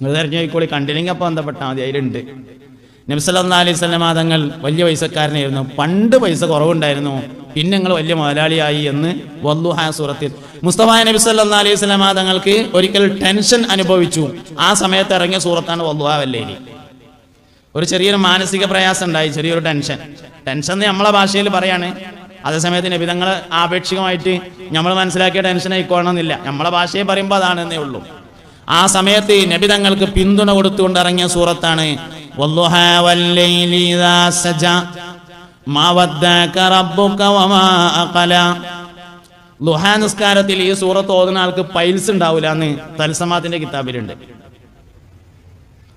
നിങ്ങൾ തിരഞ്ഞു പോയിക്കോളി, കണ്ടില്ലെങ്കിൽ അപ്പോൾ ബന്ധപ്പെട്ടാൽ മതി, അതിലുണ്ട്. നബി സല്ലല്ലാഹു അലൈഹി വസല്ലം തങ്ങൾ വലിയ പൈസക്കാരനായിരുന്നു. പണ്ട് പൈസ കുറവുണ്ടായിരുന്നു, പിന്നെ നിങ്ങൾ വലിയ മുതലാളിയായി എന്ന് വദ്ദുഹ സൂറത്തിൽ മുസ്തഫ നബി സല്ലല്ലാഹു അലൈഹി വസല്ലം തങ്ങൾക്ക് ഒരിക്കൽ ടെൻഷൻ അനുഭവിച്ചു. ആ സമയത്ത് ഇറങ്ങിയ സൂറത്താണ് വദ്ദുഹ വല്ലൈലി. ഒരു ചെറിയൊരു മാനസിക പ്രയാസം ഉണ്ടായി, ചെറിയൊരു ടെൻഷൻ നമ്മളെ ഭാഷയിൽ പറയാണ്. അതേസമയത്ത് നബി തങ്ങൾ ആപേക്ഷികമായിട്ട് നമ്മൾ മനസ്സിലാക്കിയ ടെൻഷൻ ആയിക്കോണമെന്നില്ല, നമ്മളെ ഭാഷയെ പറയുമ്പോൾ അതാണെന്നേ ഉള്ളൂ. ആ സമയത്ത് നബി തങ്ങൾക്ക് പിന്തുണ കൊടുത്തുകൊണ്ട് ഇറങ്ങിയ സൂറത്താണ് വദ്ദുഹാ വല്ലൈലി ഇദാ സജാ മാ വദ്ദഅക റബ്ബുക വമാ അഖല. ളുഹാ നിസ്കാരത്തിൽ ഈ സൂറത്ത് ഓതുന്ന ആൾക്ക് പൈൽസ് ഉണ്ടാവില്ല എന്ന് തൽസമാത്തിന്റെ കിതാബിലുണ്ട്.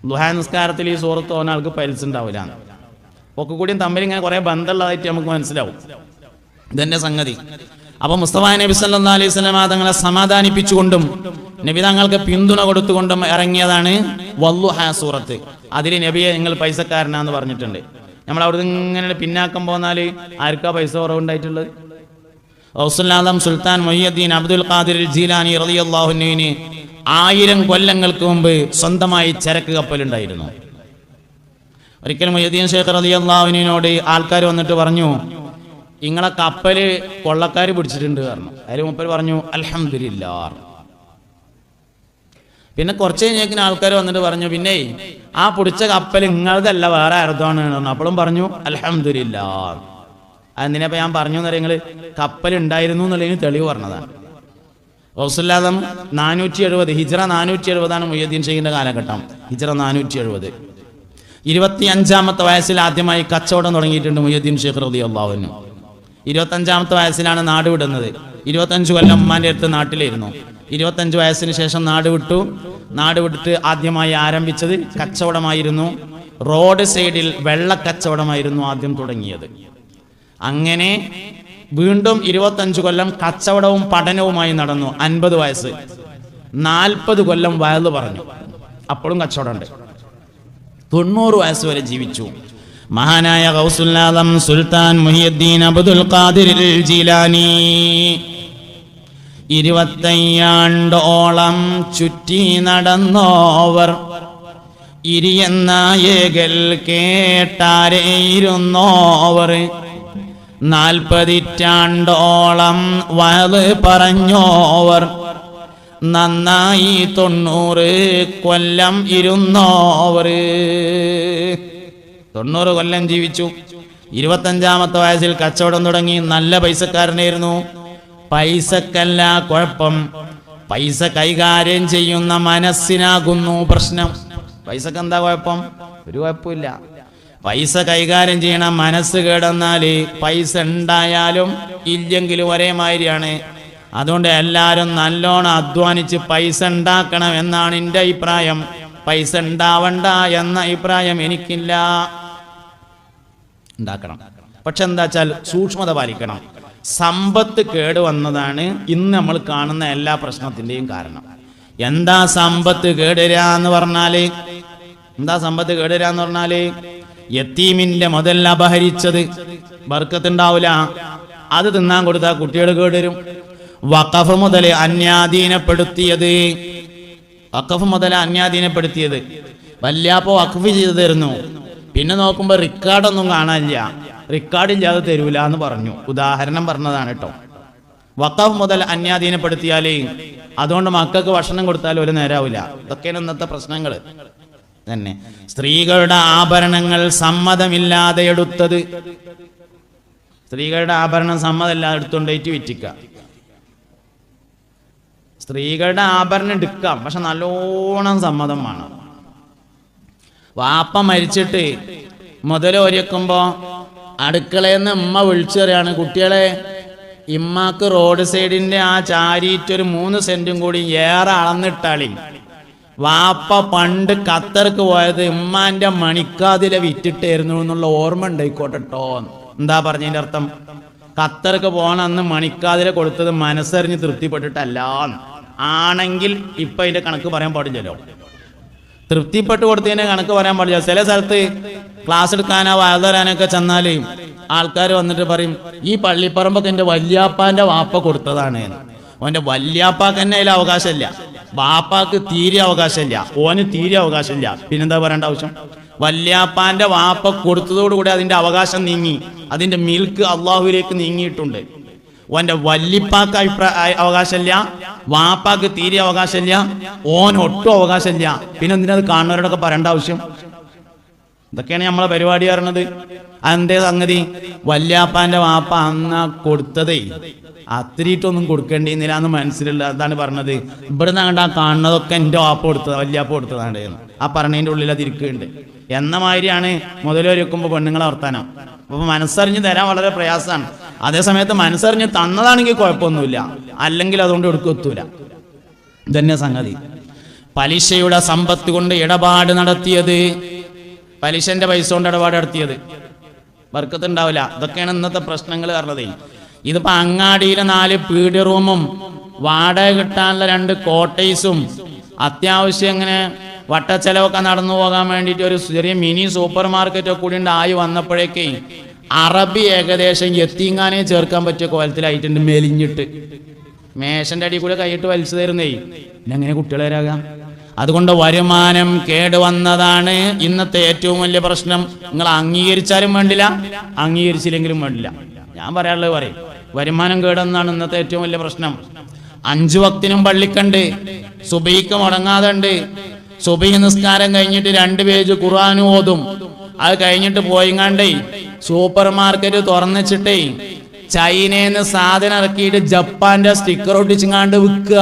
ളുഹാ നിസ്കാരത്തിൽ ഈ സൂറത്ത് ഓതുന്ന ആൾക്ക് പൈൽസ് ഉണ്ടാവില്ല. ഒക്കെ കൂടിയും തമ്മിൽ ഇങ്ങനെ കുറെ ബന്ധമുള്ളതായിട്ട് നമുക്ക് മനസ്സിലാവും. ഇതന്നെ സംഗതി. അപ്പൊ മുസ്തഫ നബി സല്ലല്ലാഹു അലൈഹി വസല്ലം തങ്ങളെ സമാധാനിപ്പിച്ചുകൊണ്ടും നബി തങ്ങൾക്ക് പിന്തുണ കൊടുത്തുകൊണ്ടും ഇറങ്ങിയതാണ് വദ്ദുഹാ സൂറത്ത്. അതിൽ നബിയെ നിങ്ങൾ പൈസക്കാരനാന്ന് പറഞ്ഞിട്ടുണ്ട്. നമ്മൾ അവിടെ ഇങ്ങനെ പിന്നാക്കം പോന്നാൽ ആർക്കാ പൈസ കുറവുണ്ടായിട്ടുള്ളത്? ഗൗസുൽ ആദം സുൽത്താൻ മുഹിയുദ്ദീൻ അബ്ദുൽ ഖാദിർ ജീലാനി റളിയല്ലാഹു അൻഹുവിന് 1000 കൊല്ലങ്ങൾക്ക് മുമ്പ് സ്വന്തമായി ചരക്ക് കപ്പലുണ്ടായിരുന്നു. ഒരിക്കൽ മുഹിയുദ്ദീൻ ശൈഖ് റളിയല്ലാഹു അൻഹുവിനോട് ആൾക്കാർ വന്നിട്ട് പറഞ്ഞു, നിങ്ങളെ കപ്പല് കൊള്ളക്കാർ പിടിച്ചിട്ടുണ്ട് പറഞ്ഞു. അതിൽ മൂപ്പർ പറഞ്ഞു അൽഹംദുലില്ലാഹ്. പിന്നെ കുറച്ച് കഴിഞ്ഞേക്കിന് ആൾക്കാർ വന്നിട്ട് പറഞ്ഞു, പിന്നെ ആ പിടിച്ച കപ്പൽ നിങ്ങളതല്ല വേറെ ആരതാണ്. അപ്പോഴും പറഞ്ഞു അൽഹംദുലില്ലാഹ്. അതെന്തിനാ ഞാൻ പറഞ്ഞു എന്നറിയാം, നിങ്ങൾ കപ്പൽ ഉണ്ടായിരുന്നു എന്നുള്ളതിന് തെളിവ് പറഞ്ഞതാണ്. ഗൗസുൽ ആദം 470 ഹിജ്റ 470 മുഹിയുദ്ദീൻ ഷെയ്ഖിന്റെ കാലഘട്ടം. ഹിജ്റ 470 25-ാമത്തെ വയസ്സിൽ ആദ്യമായി കച്ചവടം തുടങ്ങിയിട്ടുണ്ട് മുഹിയുദ്ദീൻ ഷെയ്ഖ് റളിയല്ലാഹു അൻഹു. 25-ാമത്തെ വയസ്സിലാണ് നാട് വിടുന്നത്. 25 കൊല്ലം ഉമ്മാന്റെ അടുത്ത് നാട്ടിലായിരുന്നു. 25 വയസ്സിന് ശേഷം നാട് വിട്ടു. നാട് വിട്ടിട്ട് ആദ്യമായി ആരംഭിച്ചത് കച്ചവടമായിരുന്നു. റോഡ് സൈഡിൽ വെള്ളക്കച്ചവടമായിരുന്നു ആദ്യം തുടങ്ങിയത്. അങ്ങനെ വീണ്ടും 25 കൊല്ലം കച്ചവടവും പഠനവുമായി നടന്നു. 50 വയസ്സ് 40 കൊല്ലം വയല് പറഞ്ഞു, അപ്പോഴും കച്ചവടമുണ്ട്. 90 വയസ്സ് വരെ ജീവിച്ചു. മഹാനായ ഗൗസുൽ ആദം സുൽത്താൻ മുഹിയുദ്ദീൻ അബ്ദുൽ ഖാദിർ ജീലാനി 25 ചുറ്റി നടന്നോവർ, ഇരിയെന്ന ഏകൽ കേട്ടാരേയിരുന്നോവർ, 40 വയത് പറഞ്ഞോവർ, നന്നായി 90 കൊല്ലം ഇരുന്നോവർ. 90 കൊല്ലം ജീവിച്ചു. 25-ാമത്തെ വയസ്സിൽ കച്ചവടം തുടങ്ങി. നല്ല പൈസക്കാരനായിരുന്നു. പൈസക്കല്ല കുഴപ്പം, പൈസ കൈകാര്യം ചെയ്യുന്ന മനസ്സിനാകുന്നു പ്രശ്നം. പൈസക്ക് എന്താ കുഴപ്പം? ഒരു കുഴപ്പമില്ല. പൈസ കൈകാര്യം ചെയ്യണ മനസ്സ് കേടെന്നാല് പൈസ ഉണ്ടായാലും ഇല്ലെങ്കിലും ഒരേ മാതിരിയാണ്. അതുകൊണ്ട് എല്ലാവരും നല്ലോണം അധ്വാനിച്ച് പൈസ ഉണ്ടാക്കണം എന്നാണ് എൻ്റെ അഭിപ്രായം. പൈസ ഉണ്ടാവണ്ട എന്ന അഭിപ്രായം എനിക്കില്ല. ഉണ്ടാക്കണം, പക്ഷെ എന്താ വെച്ചാൽ സൂക്ഷ്മത പാലിക്കണം. സമ്പത്ത് കേടുവന്നതാണ് ഇന്ന് നമ്മൾ കാണുന്ന എല്ലാ പ്രശ്നത്തിന്റെയും കാരണം. എന്താ സമ്പത്ത് കേടുവരാന്ന് പറഞ്ഞാല് യത്തീമിന്റെ മുതൽ അപഹരിച്ചത് ബർക്കത്തുണ്ടാവില്ല. അത് തിന്നാൻ കൊടുത്താൽ കുട്ടികൾ കേടുവരും. വഖഫ് മുതൽ അന്യാധീനപ്പെടുത്തിയത് വല്യാപ്പോ വഖഫ് ചെയ്തു തരുന്നു. പിന്നെ നോക്കുമ്പോ റിക്കാർഡൊന്നും കാണാനില്ല. റിക്കാർഡില്ലാതെ തരൂല എന്ന് പറഞ്ഞു. ഉദാഹരണം പറഞ്ഞതാണ് കേട്ടോ. വഖഫ് മുതൽ അന്യാധീനപ്പെടുത്തിയാലേ അതുകൊണ്ട് മക്കൾക്ക് ഭക്ഷണം കൊടുത്താൽ ഒരു നേരാവില്ല. ഇതൊക്കെയാണ് ഇന്നത്തെ പ്രശ്നങ്ങൾ തന്നെ. സ്ത്രീകളുടെ ആഭരണങ്ങൾ സമ്മതമില്ലാതെ എടുത്തത്, സ്ത്രീകളുടെ ആഭരണം സമ്മതമില്ലാതെ എടുത്തുകൊണ്ടേറ്റ് വിറ്റിക്കുക. സ്ത്രീകളുടെ ആഭരണം എടുക്കാം, പക്ഷെ നല്ലോണം സമ്മതം വേണം. വാപ്പ മരിച്ചിട്ട് മുതലൊരുക്കുമ്പോ അടുക്കളയിൽ നിന്ന് ഉമ്മ വിളിച്ചു പറയാണ്, കുട്ടികളെ ഇമ്മക്ക് റോഡ് സൈഡിന്റെ ആ ചാരിയിട്ടൊരു 3 സെന്റും കൂടി ഏറെ അളന്നിട്ടാളി. വാപ്പ പണ്ട് ഖത്തർക്ക് പോയത് ഉമ്മാന്റെ മണിക്കാതിലെ വിറ്റിട്ടായിരുന്നു എന്നുള്ള ഓർമ്മ ഉണ്ടായിക്കോട്ടെ ട്ടോ. എന്താ പറഞ്ഞതിന്റെ അർത്ഥം? ഖത്തർക്ക് പോണ അന്ന് മണിക്കാതിലെ കൊടുത്തത് മനസ്സറിഞ്ഞ് തൃപ്തിപ്പെട്ടിട്ടല്ല. ആണെങ്കിൽ ഇപ്പൊ അതിന്റെ കണക്ക് പറയാൻ പാടില്ലല്ലോ. തൃപ്തിപ്പെട്ട് കൊടുത്തതിന്റെ കണക്ക് പറയാൻ പാടില്ല. ചില സ്ഥലത്ത് ക്ലാസ് എടുക്കാനോ വാഴ തരാനൊക്കെ ചെന്നാല് ആൾക്കാർ വന്നിട്ട് പറയും, ഈ പള്ളിപ്പറമ്പൊക്കെ എൻ്റെ വല്യാപ്പാന്റെ വാപ്പ കൊടുത്തതാണ്. അവന്റെ വല്യാപ്പാക്ക് തന്നെ അതിൽ അവകാശമില്ല. വാപ്പാക്ക് തീരെ അവകാശമില്ല, ഓന് തീരെ അവകാശമില്ല. പിന്നെന്താ പറയേണ്ട ആവശ്യം? വല്യാപ്പാന്റെ വാപ്പ കൊടുത്തതോടുകൂടി അതിന്റെ അവകാശം നീങ്ങി, അതിന്റെ മിൽക്ക് അള്ളാഹുവിലേക്ക് നീങ്ങിയിട്ടുണ്ട്. ഓന്റെ വല്യപ്പാക്ക് അവകാശമില്ല, വാപ്പാക്ക് തീരെ അവകാശമില്ല, ഓൻ ഒട്ടും അവകാശമില്ല. പിന്നെ എന്തിനത് കാണുന്നവരോടൊക്കെ പറയേണ്ട ആവശ്യം? ഇതൊക്കെയാണ് നമ്മളെ പരിപാടി പറഞ്ഞത്. അതെന്തേ സംഗതി? വല്യാപ്പാന്റെ വാപ്പ അന്ന് കൊടുത്തതേ അത്തിരിയിട്ടൊന്നും കൊടുക്കേണ്ടിന്നില്ല എന്ന് മനസ്സിലുള്ള അതാണ് പറഞ്ഞത്. ഇവിടുന്ന് അങ്ങോട്ട് ആ കാണുന്നതൊക്കെ എൻ്റെ വാപ്പ കൊടുത്തത്, വല്യാപ്പ കൊടുത്തതാണ് എന്ന് ആ പറഞ്ഞതിൻ്റെ ഉള്ളിൽ അതിരിക്കുന്നുണ്ട്. എന്ന മാതിരിയാണ് മുതലൊരുക്കുമ്പോൾ പെണ്ണുങ്ങളെ വർത്താനം. അപ്പൊ മനസ്സറിഞ്ഞ് തരാൻ വളരെ പ്രയാസമാണ്. അതേസമയത്ത് മനസ്സറിഞ്ഞ് തന്നതാണെങ്കിൽ കുഴപ്പമൊന്നുമില്ല, അല്ലെങ്കിൽ അതുകൊണ്ട് എടുക്കെത്തൂല. ഇതന്നെ സംഗതി. പലിശയുടെ സമ്പത്ത് കൊണ്ട് ഇടപാട് നടത്തിയത്, പലിശന്റെ പൈസ കൊണ്ട് ഇടപാട് നടത്തിയത് ബർക്കത്തുണ്ടാവില്ല. ഇതൊക്കെയാണ് ഇന്നത്തെ പ്രശ്നങ്ങൾ പറഞ്ഞത്. ഇതിപ്പോ അങ്ങാടിയിലെ 4 പീഡി റൂമും വാടക കിട്ടാനുള്ള 2 കോട്ടേഴ്സും അത്യാവശ്യം ഇങ്ങനെ വട്ടച്ചെലവൊക്കെ നടന്നു പോകാൻ വേണ്ടിയിട്ട് ഒരു ചെറിയ മിനി സൂപ്പർ മാർക്കറ്റൊക്കെ കൂടി ആയി വന്നപ്പോഴേക്കേ അറബി ഏകദേശം എത്തിങ്ങാനേ ചേർക്കാൻ പറ്റിയ കോലത്തിലായിട്ടുണ്ട്. മെലിഞ്ഞിട്ട് മേശന്റെ അടി കൂടെ കൈയിട്ട് വലിച്ചു തരുന്നേ. ഇന്നെങ്ങനെ കുട്ടികളെ വരാകാം? അതുകൊണ്ട് വരുമാനം കേടുവന്നതാണ് ഇന്നത്തെ ഏറ്റവും വലിയ പ്രശ്നം. നിങ്ങൾ അംഗീകരിച്ചാലും വേണ്ടില്ല, അംഗീകരിച്ചില്ലെങ്കിലും വേണ്ടില്ല. ഞാൻ പറയാനുള്ളത് പറയും, വരുമാനം കേടുവന്നാണ് ഇന്നത്തെ ഏറ്റവും വലിയ പ്രശ്നം. 5 വക്തിനും പള്ളിക്കണ്ട്, സുബഹിക്ക് മുടങ്ങാതെ ഉണ്ട്. സുബഹി നിസ്കാരം കഴിഞ്ഞിട്ട് 2 പേജ് ഖുർആൻ ഓതും. അത് കഴിഞ്ഞിട്ട് പോയിങ്ങാണ്ടേ സൂപ്പർ മാർക്കറ്റ് തുറന്നിച്ചിട്ടേ ചൈനന്ന് സാധനം ഇറക്കിയിട്ട് ജപ്പാന്റെ സ്റ്റിക്കർ ഒട്ടിച്ചിങ്ങാണ്ട് വിൽക്കുക.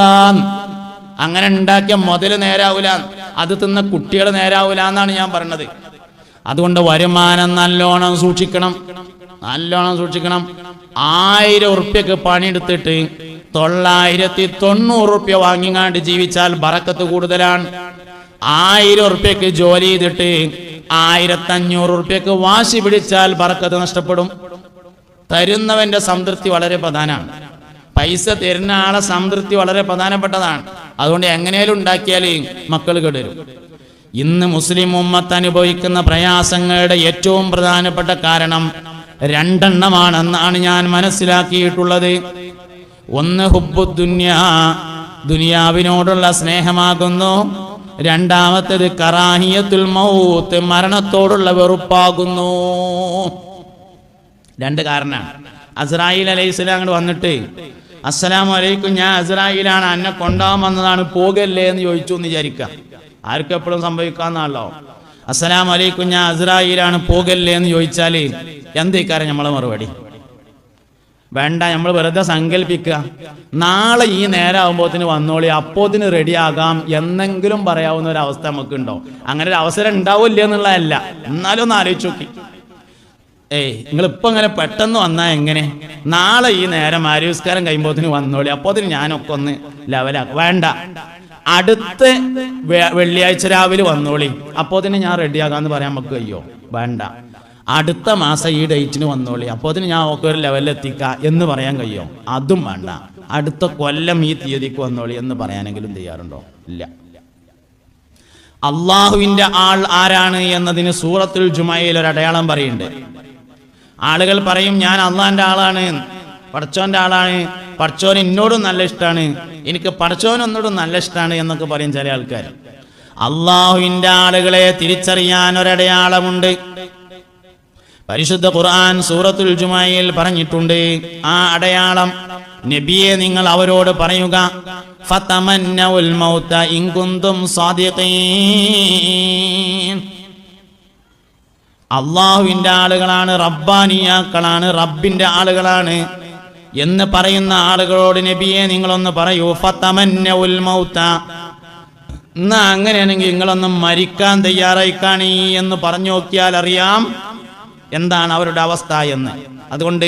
അങ്ങനെ ഉണ്ടാക്കിയ മുതല് നേരാവൂല, അത് തിന്ന കുട്ടികൾ നേരാവൂല എന്നാണ് ഞാൻ പറഞ്ഞത്. അതുകൊണ്ട് വരുമാനം നല്ലോണം സൂക്ഷിക്കണം, നല്ലോണം സൂക്ഷിക്കണം. 1000 ഉറുപ്പ്യക്ക് പണിയെടുത്തിട്ട് 990 ഉറുപ്പ്യ വാങ്ങിങ്ങാണ്ട് ജീവിച്ചാൽ ബറക്കത്ത് കൂടുതലാണ്. 1000 ഉറുപ്പ്യക്ക് ജോലി ചെയ്തിട്ട് 1500 ഉറുപ്പ്യക്ക് വാശി പിടിച്ചാൽ ബറക്കത്ത് നഷ്ടപ്പെടും. തരുന്നവന്റെ സംതൃപ്തി വളരെ പ്രധാനമാണ്. പൈസ തരുന്ന ആളെ സംതൃപ്തി വളരെ പ്രധാനപ്പെട്ടതാണ്. അതുകൊണ്ട് എങ്ങനെയും ഉണ്ടാക്കിയാൽ മക്കൾ കേടുവരും. ഇന്ന് മുസ്ലിം ഉമ്മത്ത് അനുഭവിക്കുന്ന പ്രയാസങ്ങളുടെ ഏറ്റവും പ്രധാനപ്പെട്ട കാരണം 2 എണ്ണമാണെന്നാണ് ഞാൻ മനസ്സിലാക്കിയിട്ടുള്ളത്. ഒന്ന് ഹുബ്ബുദ്ദുന്യാ, ദുനിയാവിനോടുള്ള സ്നേഹമാകുന്നു. രണ്ടാമത്തേത് കറാഹിയത്തുൽ മൗത്ത്, മരണത്തോടുള്ള വെറുപ്പാകുന്നു. 2 കാരണമാണ്. അസ്രായീൽ അലൈഹിസ്സലാം അങ്ങോട്ട് വന്നിട്ട് അസ്സലാമു അലൈക്കും, ഞാൻ അസ്രായീലാണ്, എന്നെ കൊണ്ടുപോകാൻ വന്നതാണ്, പോകല്ലേ എന്ന് ചോദിച്ചു എന്ന് വിചാരിക്കുക. ആർക്കും എപ്പോഴും സംഭവിക്കാന്നാണല്ലോ. അസ്സലാമു അലൈക്കും, ഞാൻ അസ്രായീലാണ്, പോകല്ലേ എന്ന് ചോദിച്ചാൽ എന്തേക്കാരം നമ്മളെ മറുപടി? വേണ്ട, നമ്മൾ വെറുതെ സങ്കല്പിക്കുക, നാളെ ഈ നേരമാകുമ്പോത്തിന് വന്നോളി, അപ്പോത്തിന് റെഡിയാകാം എന്നെങ്കിലും പറയാവുന്ന ഒരു അവസ്ഥ നമുക്കുണ്ടോ? അങ്ങനെ ഒരു അവസരം ഉണ്ടാവില്ല എന്നുള്ളതല്ല, എന്നാലും ഒന്ന് ആലോചിച്ച് നോക്കി. നിങ്ങളിപ്പോൾ ഇങ്ങനെ പെട്ടെന്ന് വന്നാൽ എങ്ങനെ? നാളെ ഈ നേരം ആരോഗ്യസ്കാരം കഴിയുമ്പോത്തിന് വന്നോളി, അപ്പോത്തിന് ഞാനൊക്കെ ഒന്ന് ലെവലാക്കും. വേണ്ട, അടുത്ത വെള്ളിയാഴ്ച രാവിലെ വന്നോളി, അപ്പോത്തിന് ഞാൻ റെഡിയാകാന്ന് പറയാൻ നമുക്ക് കഴിയോ? വേണ്ട, അടുത്ത മാസം ഈ ഡേറ്റിന് വന്നോളി, അപ്പോത്തിന് ഞാൻ ഒക്കെ ഒരു ലെവലിൽ എത്തിക്കാം എന്ന് പറയാൻ കഴിയോ? അതും വേണ്ട. അടുത്ത കൊല്ലം ഈ തീയതിക്ക് വന്നോളി എന്ന് പറയാനെങ്കിലും തയ്യാറുണ്ടോ? ഇല്ല. അള്ളാഹുവിന്റെ ആൾ ആരാണ് എന്നതിന് സൂറത്തുൽ ജുമയിൽ ഒരു അടയാളം പറയുന്നുണ്ട്. ആളുകൾ പറയും, ഞാൻ അള്ളാഹിന്റെ ആളാണ്, പടച്ചോന്റെ ആളാണ്, പടച്ചോൻ എന്നോടും നല്ല ഇഷ്ടമാണ്, എനിക്ക് പടച്ചോൻ ഒന്നോടും നല്ല ഇഷ്ടമാണ് എന്നൊക്കെ പറയും ചില ആൾക്കാർ. അള്ളാഹുവിന്റെ ആളുകളെ തിരിച്ചറിയാൻ ഒരടയാളമുണ്ട്. പരിശുദ്ധ ഖുർആൻ സൂറത്തുൽ ജുമയിൽ പറഞ്ഞിട്ടുണ്ട്. ആ അടയാളം നബിയെ നിങ്ങൾ അവരോട് പറയുക, ഫതമന്നഉൽ മൗത ഇൻ കുന്തും സാദിഖീൻ. അള്ളാഹുവിന്റെ ആളുകളാണ്, റബ്ബാനിയാക്കളാണ്, റബ്ബിന്റെ ആളുകളാണ് എന്ന് പറയുന്ന ആളുകളോട് നബിയെ നിങ്ങളൊന്ന് പറയൂ, ഫതമന്നഉൽ മൗത, എന്നാ അങ്ങനെയാണെങ്കിൽ നിങ്ങളൊന്ന് മരിക്കാൻ തയ്യാറായി കാണി എന്ന് പറഞ്ഞു നോക്കിയാൽ അറിയാം എന്താണ് അവരുടെ അവസ്ഥ എന്ന്. അതുകൊണ്ട്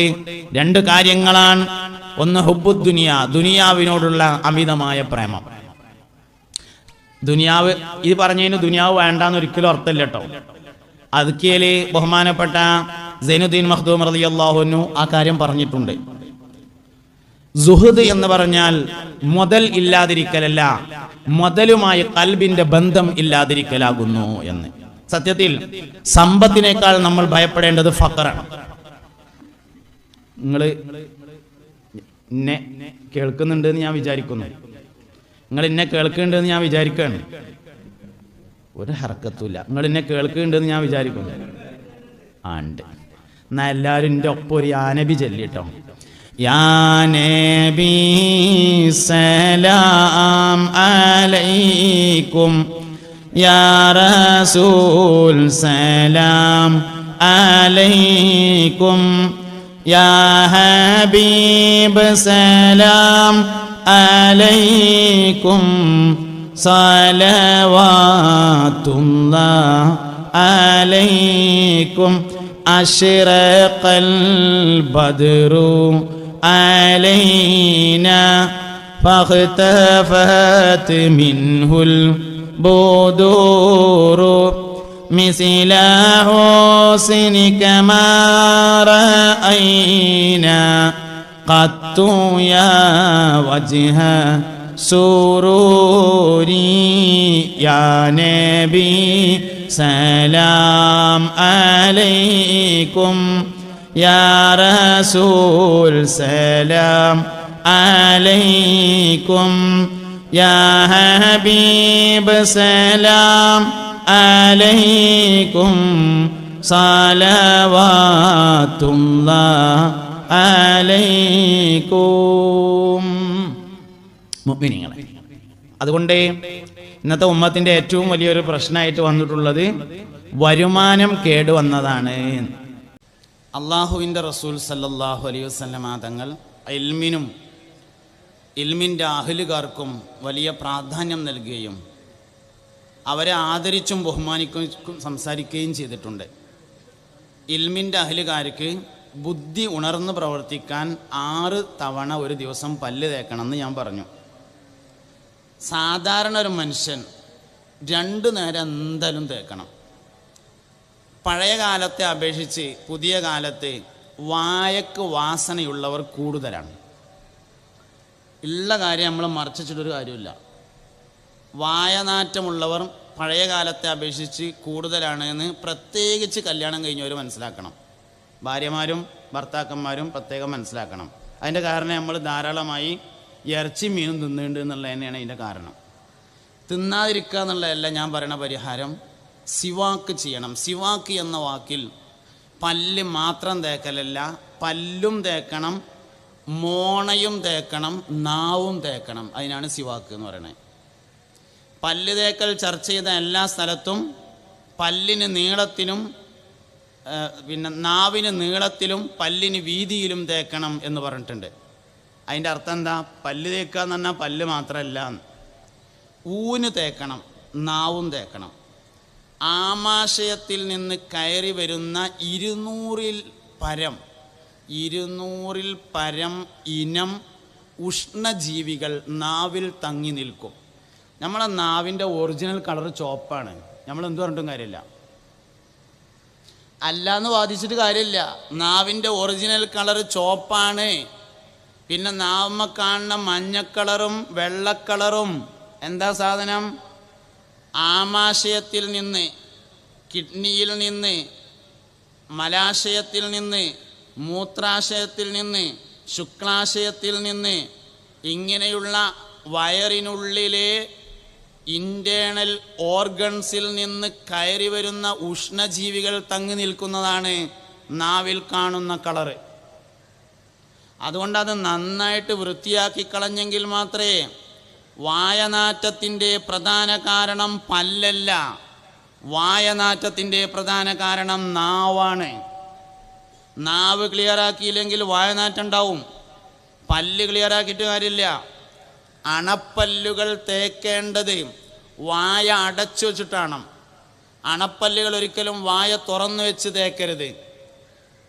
2 കാര്യങ്ങളാണ്. ഒന്ന് ഹുബ്ബുദ് ദുനിയ, ദുനിയാവിനോടുള്ള അമിതമായ പ്രേമം. ദുനിയാവ്, ഇത് പറഞ്ഞതിന് ദുനിയാവ് വേണ്ടാന്ന് ഒരിക്കലും അർത്ഥമില്ല കേട്ടോ. അദ്കിയയില് ബഹുമാനപ്പെട്ട സൈനുദ്ദീൻ മഖ്ദൂം റളിയല്ലാഹു അൻഹു ആ കാര്യം പറഞ്ഞിട്ടുണ്ട്. സുഹൃദ് എന്ന് പറഞ്ഞാൽ മുതൽ ഇല്ലാതിരിക്കലല്ല, മുതലുമായി ഖൽബിന്റെ ബന്ധം ഇല്ലാതിരിക്കലാകുന്നു എന്ന്. സത്യത്തിൽ സമ്പത്തിനേക്കാൾ നമ്മൾ ഭയപ്പെടേണ്ടത് ഫഖറാണ്. നിങ്ങൾ എന്നെ കേൾക്കുന്നുണ്ട് എന്ന് ഞാൻ വിചാരിക്കുന്നു. നിങ്ങൾ എന്നെ കേൾക്കുന്നുണ്ടെന്ന് ഞാൻ വിചാരിക്കുകയാണ്. ഒരു ഹർക്കത്തുമില്ല. നിങ്ങൾ എന്നെ കേൾക്കുന്നുണ്ടെന്ന് ഞാൻ വിചാരിക്കുന്നു. ഉണ്ട്. എന്നാ എല്ലാവരും എൻ്റെ ഒപ്പം ഒരു യാ നബി ചൊല്ലിട്ടോ. യാ നബി സലാം അലൈക്കും, യാ റസൂൽ സലാം അലൈക്കും, യാ ഹബീബ് സലാം അലൈക്കും, സലവാത്തുല്ലാഹ് അലൈക്കും, അശ്റഖൽ ബദ്റു അലൈനാ ഫഖ്തഫത് മിൻഹുൽ ബുദൂറു മിസ്ല ഹുസ്നിക മാ റഅയ്നാ ഖത്തു യാ വജ്ഹ സുറൂരി യാ നബി സലാം അലൈക്കും, യാ റസൂൽ സലാം അലൈക്കും, യാ ഹബീബ് സലാം അലൈക്കും, സലവാത്തുല്ലാഹ് അലൈക്കും. മുഅ്മിനീങ്ങളെ, അതുകൊണ്ട് ഇന്നത്തെ ഉമ്മത്തിന്റെ ഏറ്റവും വലിയൊരു പ്രശ്നമായിട്ട് വന്നിട്ടുള്ളത് വരുമാനം കേടുവന്നതാണ്. അള്ളാഹുവിൻ്റെ റസൂൽ സല്ലല്ലാഹു അലൈഹി വസല്ലമ തങ്ങൾ ഇൽമിനും ഇൽമിൻ്റെ അഹ്ലുകാർക്കും വലിയ പ്രാധാന്യം നൽകുകയും അവരെ ആദരിച്ചും ബഹുമാനിക്കുകയും സംസാരിക്കുകയും ചെയ്തിട്ടുണ്ട്. ഇൽമിൻ്റെ അഹ്ലുകാർക്ക് ബുദ്ധി ഉണർന്ന് പ്രവർത്തിക്കാൻ 6 തവണ ഒരു ദിവസം പല്ല് തേക്കണമെന്ന് ഞാൻ പറഞ്ഞു. സാധാരണ ഒരു മനുഷ്യൻ 2 നേരം എന്തായാലും തേക്കണം. പഴയ കാലത്തെ അപേക്ഷിച്ച് പുതിയ കാലത്ത് വായക്ക് വാസനയുള്ളവർ കൂടുതലാണ്. ഉള്ള കാര്യം നമ്മൾ മറച്ചിട്ടൊരു കാര്യമില്ല. വായനാറ്റമുള്ളവർ പഴയ കാലത്തെ അപേക്ഷിച്ച് കൂടുതലാണ് എന്ന് പ്രത്യേകിച്ച് കല്യാണം കഴിഞ്ഞവർ മനസ്സിലാക്കണം. ഭാര്യമാരും ഭർത്താക്കന്മാരും പ്രത്യേകം മനസ്സിലാക്കണം. അതിൻ്റെ കാരണം നമ്മൾ ധാരാളമായി ഇറച്ചി മീനും തിന്നുന്നുണ്ട് എന്നുള്ളത് തന്നെയാണ് അതിൻ്റെ കാരണം. തിന്നാതിരിക്കുക എന്നുള്ളതല്ല ഞാൻ പറയുന്ന പരിഹാരം. സിവാക്ക് ചെയ്യണം. സിവാക്ക് എന്ന വാക്കിൽ പല്ല് മാത്രം തേക്കലല്ല, പല്ലും തേക്കണം, മോണയും തേക്കണം, നാവും തേക്കണം. അതിനാണ് സിവാക്ക് എന്ന് പറയുന്നത്. പല്ല് തേക്കൽ ചർച്ച ചെയ്ത എല്ലാ സ്ഥലത്തും പല്ലിന് നീളത്തിലും പിന്നെ നാവിന് നീളത്തിലും പല്ലിന് വീതിയിലും തേക്കണം എന്ന് പറഞ്ഞിട്ടുണ്ട്. അതിൻ്റെ അർത്ഥം എന്താ? പല്ല് തേക്കുക എന്ന് പറഞ്ഞാൽ പല്ല് മാത്രമല്ല, ഊന് തേക്കണം, നാവും തേക്കണം. ആമാശയത്തിൽ നിന്ന് കയറി വരുന്ന 200-ൽ പരം ഇനം ഉഷ്ണജീവികൾ നാവിൽ തങ്ങി നിൽക്കും. നമ്മളെ നാവിൻ്റെ ഒറിജിനൽ കളർ ചുവപ്പാണ്. നമ്മൾ എന്ത് പറഞ്ഞിട്ടും കാര്യമില്ല. അല്ലാന്ന് വാദിച്ചിട്ട് കാര്യമില്ല. നാവിൻ്റെ ഒറിജിനൽ കളർ ചുവപ്പാണ്. പിന്നെ നാവമ്മ കാണുന്ന മഞ്ഞക്കളറും വെള്ളക്കളറും എന്താ സാധനം? ആമാശയത്തിൽ നിന്ന്, കിഡ്നിയിൽ നിന്ന്, മലാശയത്തിൽ നിന്ന്, മൂത്രാശയത്തിൽ നിന്ന്, ശുക്ലാശയത്തിൽ നിന്ന്, ഇങ്ങനെയുള്ള വയറിനുള്ളിലെ ഇൻറ്റേണൽ ഓർഗൻസിൽ നിന്ന് കയറി വരുന്ന ഉഷ്ണജീവികൾ തങ്ങി നിൽക്കുന്നതാണ് നാവിൽ കാണുന്ന കളറ്. അതുകൊണ്ട് അത് നന്നായിട്ട് വൃത്തിയാക്കി കളഞ്ഞെങ്കിൽ മാത്രമേ. വായനാറ്റത്തിൻ്റെ പ്രധാന കാരണം പല്ലല്ല, വായനാറ്റത്തിൻ്റെ പ്രധാന കാരണം നാവാണ്. നാവ് ക്ലിയറാക്കിയില്ലെങ്കിൽ വായനാറ്റം ഉണ്ടാവും. പല്ല് ക്ലിയറാക്കിയിട്ട് കാര്യമില്ല. അണപ്പല്ലുകൾ തേക്കേണ്ടത് വായ അടച്ചു വെച്ചിട്ടാണ്. അണപ്പല്ലുകൾ ഒരിക്കലും വായ തുറന്നു വെച്ച് തേക്കരുത്.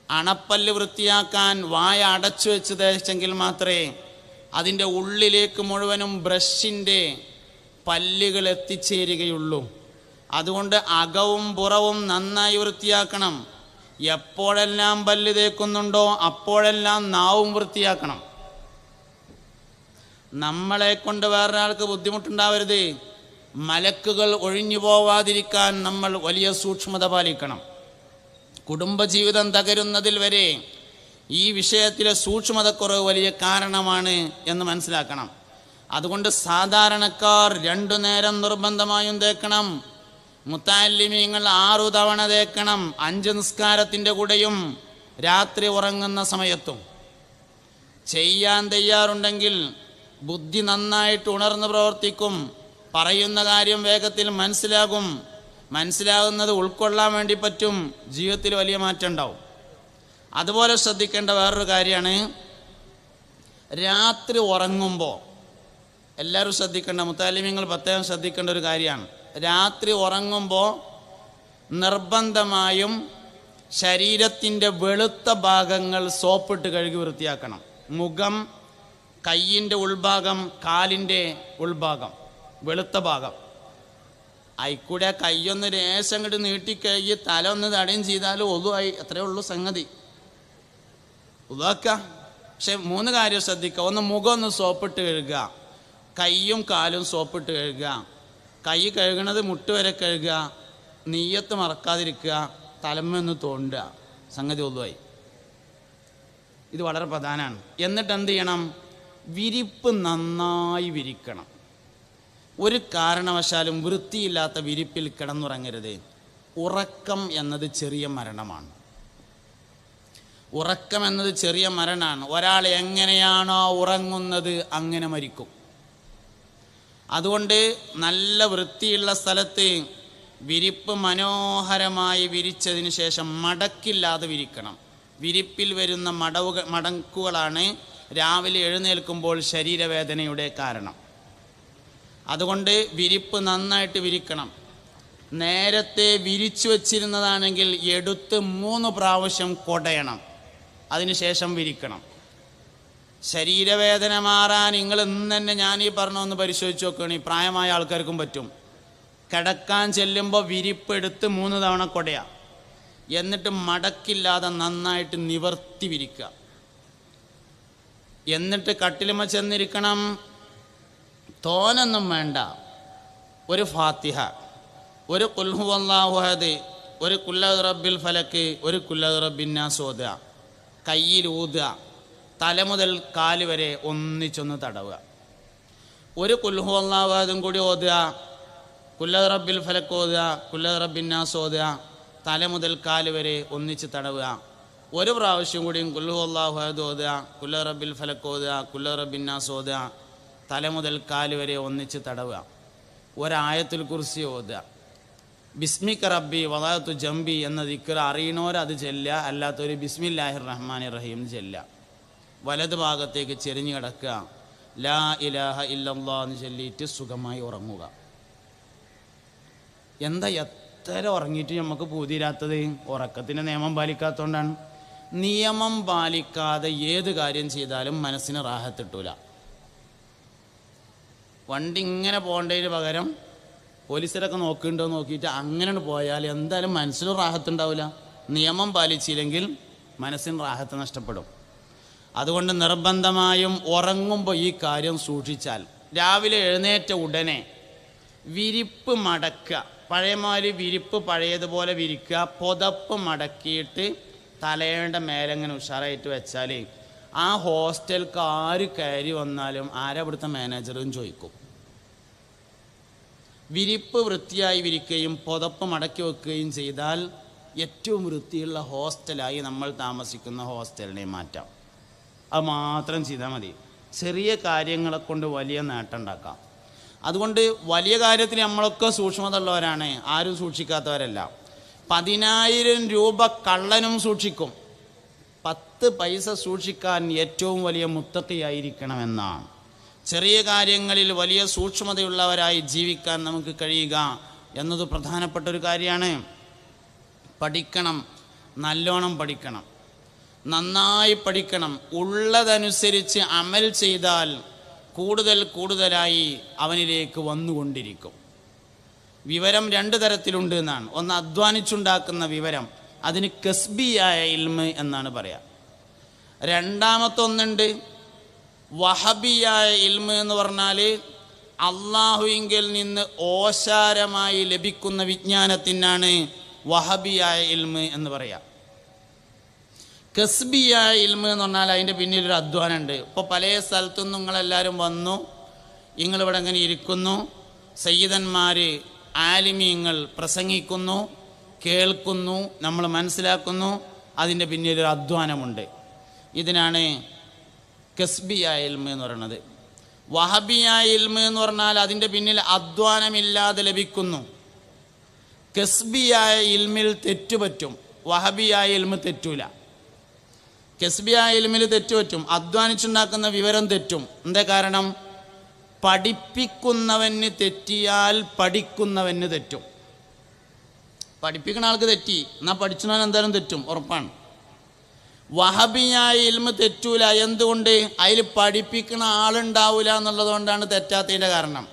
അണപ്പല്ല് വൃത്തിയാക്കാൻ വായ അടച്ചു വെച്ച് തേച്ചെങ്കിൽ മാത്രമേ അതിൻ്റെ ഉള്ളിലേക്ക് മുഴുവനും ബ്രഷിൻ്റെ പല്ലുകൾ എത്തിച്ചേരുകയുള്ളൂ. അതുകൊണ്ട് അകവും പുറവും നന്നായി വൃത്തിയാക്കണം. എപ്പോഴെല്ലാം പല്ല് തേക്കുന്നുണ്ടോ അപ്പോഴെല്ലാം നാവും വൃത്തിയാക്കണം. നമ്മളെ കൊണ്ട് വേറൊരാൾക്ക് ബുദ്ധിമുട്ടുണ്ടാവരുത്. മലക്കുകൾ ഒഴിഞ്ഞു പോവാതിരിക്കാൻ നമ്മൾ വലിയ സൂക്ഷ്മത പാലിക്കണം. കുടുംബജീവിതം തകരുന്നതിൽ വരെ ഈ വിഷയത്തിലെ സൂക്ഷ്മതക്കുറവ് വലിയ കാരണമാണ് എന്ന് മനസ്സിലാക്കണം. അതുകൊണ്ട് സാധാരണക്കാർ 2 നേരം നിർബന്ധമായും തേക്കണം. മുത്തഅല്ലിമീങ്ങൾ 6 തവണ തേക്കണം. 5 നിസ്കാരത്തിൻ്റെ കൂടെയും രാത്രി ഉറങ്ങുന്ന സമയത്തും. ചെയ്യാൻ തയ്യാറുണ്ടെങ്കിൽ ബുദ്ധി നന്നായിട്ട് ഉണർന്ന് പ്രവർത്തിക്കും. പറയുന്ന കാര്യം വേഗത്തിൽ മനസ്സിലാകും. മനസ്സിലാകുന്നത് ഉൾക്കൊള്ളാൻ വേണ്ടി പറ്റും. ജീവിതത്തിൽ വലിയ മാറ്റം ഉണ്ടാവും. അതുപോലെ ശ്രദ്ധിക്കേണ്ട വേറൊരു കാര്യമാണ്, രാത്രി ഉറങ്ങുമ്പോൾ എല്ലാവരും ശ്രദ്ധിക്കേണ്ട, മുത്തഅല്ലിമീങ്ങൾ പ്രത്യേകം ശ്രദ്ധിക്കേണ്ട ഒരു കാര്യമാണ്. രാത്രി ഉറങ്ങുമ്പോൾ നിർബന്ധമായും ശരീരത്തിൻ്റെ വെളുത്ത ഭാഗങ്ങൾ സോപ്പിട്ട് കഴുകി വൃത്തിയാക്കണം. മുഖം, കയ്യിൻ്റെ ഉൾഭാഗം, കാലിൻ്റെ ഉൾഭാഗം, വെളുത്ത ഭാഗം. ആയിക്കൂടെ കയ്യൊന്ന് ലേശം അങ്ങോട്ട് നീട്ടിക്കഴുകി തല ഒന്ന് തടയും ചെയ്താലും ഒതുവായി. അത്രയേ ഉള്ളൂ സംഗതി. ഉദാക്കുക. പക്ഷെ 3 കാര്യം ശ്രദ്ധിക്കുക. ഒന്ന്, മുഖം ഒന്ന് സോപ്പിട്ട് കഴുകുക. കയ്യും കാലും സോപ്പിട്ട് കഴുകുക. കൈ കഴുകണത് മുട്ട് വരെ കഴുകുക. നീയത്ത് മറക്കാതിരിക്കുക. തലമ്മൊന്ന് തോണ്ടുക. സംഗതി ഒതുവായി. ഇത് വളരെ പ്രധാനമാണ്. എന്നിട്ട് എന്ത് ചെയ്യണം? വിരിപ്പ് നന്നായി വിരിക്കണം. ഒരു കാരണവശാലും വൃത്തിയില്ലാത്ത വിരിപ്പിൽ കിടന്നുറങ്ങരുത്. ഉറക്കം എന്നത് ചെറിയ മരണമാണ്. ഉറക്കം എന്നത് ചെറിയ മരണമാണ്. ഒരാൾ എങ്ങനെയാണോ ഉറങ്ങുന്നത് അങ്ങനെ മരിക്കും. അതുകൊണ്ട് നല്ല വൃത്തിയുള്ള സ്ഥലത്ത് വിരിപ്പ് മനോഹരമായി വിരിച്ചതിന് ശേഷം മടക്കില്ലാതെ വിരിക്കണം. വിരിപ്പിൽ വരുന്ന മടക്കുകളാണ് രാവിലെ എഴുന്നേൽക്കുമ്പോൾ ശരീരവേദനയുടെ കാരണം. അതുകൊണ്ട് വിരിപ്പ് നന്നായിട്ട് വിരിക്കണം. നേരത്തെ വിരിച്ചു വച്ചിരുന്നതാണെങ്കിൽ എടുത്ത് 3 പ്രാവശ്യം കൊടയണം. അതിനുശേഷം വിരിക്കണം. ശരീരവേദന മാറാൻ നിങ്ങൾ ഇന്ന് തന്നെ ഞാൻ ഈ പറഞ്ഞൊന്ന് പരിശോധിച്ച് നോക്കുകയാണ്. ഈ പ്രായമായ ആൾക്കാർക്കും പറ്റും. കിടക്കാൻ ചെല്ലുമ്പോൾ വിരിപ്പെടുത്ത് 3 തവണ കൊടയാ. എന്നിട്ട് മടക്കില്ലാതെ നന്നായിട്ട് നിവർത്തി വിരിക്കുക. എന്നിട്ട് കട്ടിലുമ്മ ചെന്നിരിക്കണം. തോനൊന്നും വേണ്ട. ഒരു ഫാത്തിഹ, ഒരു ഖുൽ ഹുവല്ലാഹു അഹദ്, ഒരു ഖുൽ അഊദു ബിറബ്ബിൽ ഫലക്ക്, ഒരു ഖുൽ അഊദു ബിറബ്ബിൻ നാസ് ഓതുക. കയ്യിൽ ഊതുക. തല മുതൽ കാല് വരെ ഒന്നിച്ചൊന്ന് തടവുക. ഒരു ഖുൽ ഹുവല്ലാഹു അഹദും കൂടി ഓതുക. ഖുൽ അഊദു ബിറബ്ബിൽ ഫലക്ക് ഓതുക. ഖുൽ അഊദു ബിറബ്ബിൻ നാസ് ഓതുക. തല മുതൽ കാല് വരെ ഒന്നിച്ച് തടവുക. ഒരു പ്രാവശ്യം കൂടിയും ഖുൽ ഹുവല്ലാഹു അഹദ് ഓതുക. ഖുൽ അഊദു ബിറബ്ബിൽ ഫലക്ക് ഓതുക. ഖുൽ അഊദു ബിറബ്ബിൻ നാസ് ഓതുക. തല മുതൽ കാല് വരെ ഒന്നിച്ച് തടവുക. ഒരായത്തുൽ കുർസി ഓതുക. ബിസ്മിക റബ്ബി വദഅതു ജംബി എന്ന ദിക്ർ അറിയണോർ അത് ചെല്ലുക. അല്ലാത്തൊരു ബിസ്മില്ലാഹിർ റഹ്മാനിർ റഹീം ചെല്ലുക. വലത് ഭാഗത്തേക്ക് ചെരിഞ്ഞു കിടക്കുക. ലാ ഇലാഹ ഇല്ലല്ലാഹ് എന്ന് ചൊല്ലിയിട്ട് സുഖമായി ഉറങ്ങുക. എന്താ എത്ര ഉറങ്ങിയിട്ട് നമുക്ക് പൂതിരാത്തത്? ഉറക്കത്തിൻ്റെ നിയമം പാലിക്കാത്തതുകൊണ്ടാണ്. നിയമം പാലിക്കാതെ ഏത് കാര്യം ചെയ്താലും മനസ്സിന് റാഹത്തിട്ടൂല. വണ്ടി ഇങ്ങനെ പോകേണ്ടതിന് പകരം പോലീസരൊക്കെ നോക്കുന്നുണ്ടോ നോക്കിയിട്ട് അങ്ങനെ പോയാൽ എന്തായാലും മനസ്സിന് റാഹത്തുണ്ടാവില്ല. നിയമം പാലിച്ചില്ലെങ്കിൽ മനസ്സിന് റാഹത്ത് നഷ്ടപ്പെടും. അതുകൊണ്ട് നിർബന്ധമായും ഉറങ്ങുമ്പോൾ ഈ കാര്യം സൂക്ഷിച്ചാൽ രാവിലെ എഴുന്നേറ്റ ഉടനെ വിരിപ്പ് മടക്കുക. പഴയമാതിരി വിരിപ്പ് പഴയതുപോലെ വിരിക്കുക. പുതപ്പ് മടക്കിയിട്ട് തലയുടെ മേലെങ്ങനെ ഉഷാറായിട്ട് വെച്ചാൽ ആ ഹോസ്റ്റലിലേക്ക് ആര് കയറി വന്നാലും ആരാ ഇവിടുത്തെ മാനേജറും ചോദിക്കും. വിരിപ്പ് വൃത്തിയായി വിരിക്കുകയും പുതപ്പ് മടക്കി വെക്കുകയും ചെയ്താൽ ഏറ്റവും വൃത്തിയുള്ള ഹോസ്റ്റലായി നമ്മൾ താമസിക്കുന്ന ഹോസ്റ്റലിനെ മാറ്റാം. അത് മാത്രം ചെയ്താൽ മതി. ചെറിയ കാര്യങ്ങളെ കൊണ്ട് വലിയ നേട്ടം ഉണ്ടാക്കാം. അതുകൊണ്ട് വലിയ കാര്യത്തിൽ നമ്മളൊക്കെ സൂക്ഷ്മത ഉള്ളവരാണ്. ആരും സൂക്ഷിക്കാത്തവരല്ല. 10,000 രൂപ കള്ളനും സൂക്ഷിക്കും. 10 പൈസ സൂക്ഷിക്കാൻ ഏറ്റവും വലിയ മുത്തഖിയായിരിക്കണമെന്നാണ്. ചെറിയ കാര്യങ്ങളിൽ വലിയ സൂക്ഷ്മതയുള്ളവരായി ജീവിക്കാൻ നമുക്ക് കഴിയുക എന്നത് പ്രധാനപ്പെട്ട ഒരു കാര്യമാണ്. പഠിക്കണം, നല്ലോണം പഠിക്കണം, നന്നായി പഠിക്കണം. ഉള്ളതനുസരിച്ച് അമൽ ചെയ്താൽ കൂടുതലായി അവനിലേക്ക് വന്നുകൊണ്ടിരിക്കും. വിവരം 2 തരത്തിലുണ്ട് എന്നാണ്. ഒന്ന് അധ്വാനിച്ചുണ്ടാക്കുന്ന വിവരം, അതിന് കസ്ബിയായ ഇൽമ് എന്നാണ് പറയുക. രണ്ടാമത്തൊന്നുണ്ട് വഹബിയായ ഇൽമ് എന്ന് പറഞ്ഞാൽ അള്ളാഹുവിങ്കിൽ നിന്ന് ഓശാരമായി ലഭിക്കുന്ന വിജ്ഞാനത്തിനാണ് വഹബിയായ ഇൽമ് എന്ന് പറയാം. കസ്ബിയായ ഇൽമ് എന്ന് പറഞ്ഞാൽ അതിൻ്റെ പിന്നിലൊരു അധ്വാനമുണ്ട്. ഇപ്പോൾ പല സ്ഥലത്തുനിന്നും നിങ്ങളെല്ലാവരും വന്നു, നിങ്ങളിവിടെ അങ്ങനെ ഇരിക്കുന്നു, സയ്യിദന്മാർ ആലിമീങ്ങൾ പ്രസംഗിക്കുന്നു, കേൾക്കുന്നു, നമ്മൾ മനസ്സിലാക്കുന്നു, അതിൻ്റെ പിന്നിലൊരു അധ്വാനമുണ്ട്. ഇതിനാണ് കസ്ബിയായ ഇൽമ് എന്ന് പറയുന്നത്. വഹബിയായ ഇൽമ് എന്ന് പറഞ്ഞാൽ അതിൻ്റെ പിന്നിൽ അധ്വാനമില്ലാതെ ലഭിക്കുന്നു. കസ്ബിയായ ഇൽമിൽ തെറ്റുപറ്റും, വഹബിയായ ഇൽമ് തെറ്റൂല. കസ്ബിയായ ഇൽമിൽ തെറ്റുപറ്റും, അധ്വാനിച്ചുണ്ടാക്കുന്ന വിവരം തെറ്റും. എന്താ കാരണം? പഠിപ്പിക്കുന്നവന് തെറ്റിയാൽ പഠിക്കുന്നവന് തെറ്റും. പഠിപ്പിക്കുന്ന ആൾക്ക് തെറ്റി, എന്നാൽ പഠിച്ചവൻ എന്തായാലും തെറ്റും, ഉറപ്പാണ്. വഹബിയായ ഇൽമ് തെറ്റൂല. എന്തുകൊണ്ട്? അതിൽ പഠിപ്പിക്കുന്ന ആളുണ്ടാവില്ല എന്നുള്ളതുകൊണ്ടാണ് തെറ്റാത്തതിൻ്റെ കാരണം.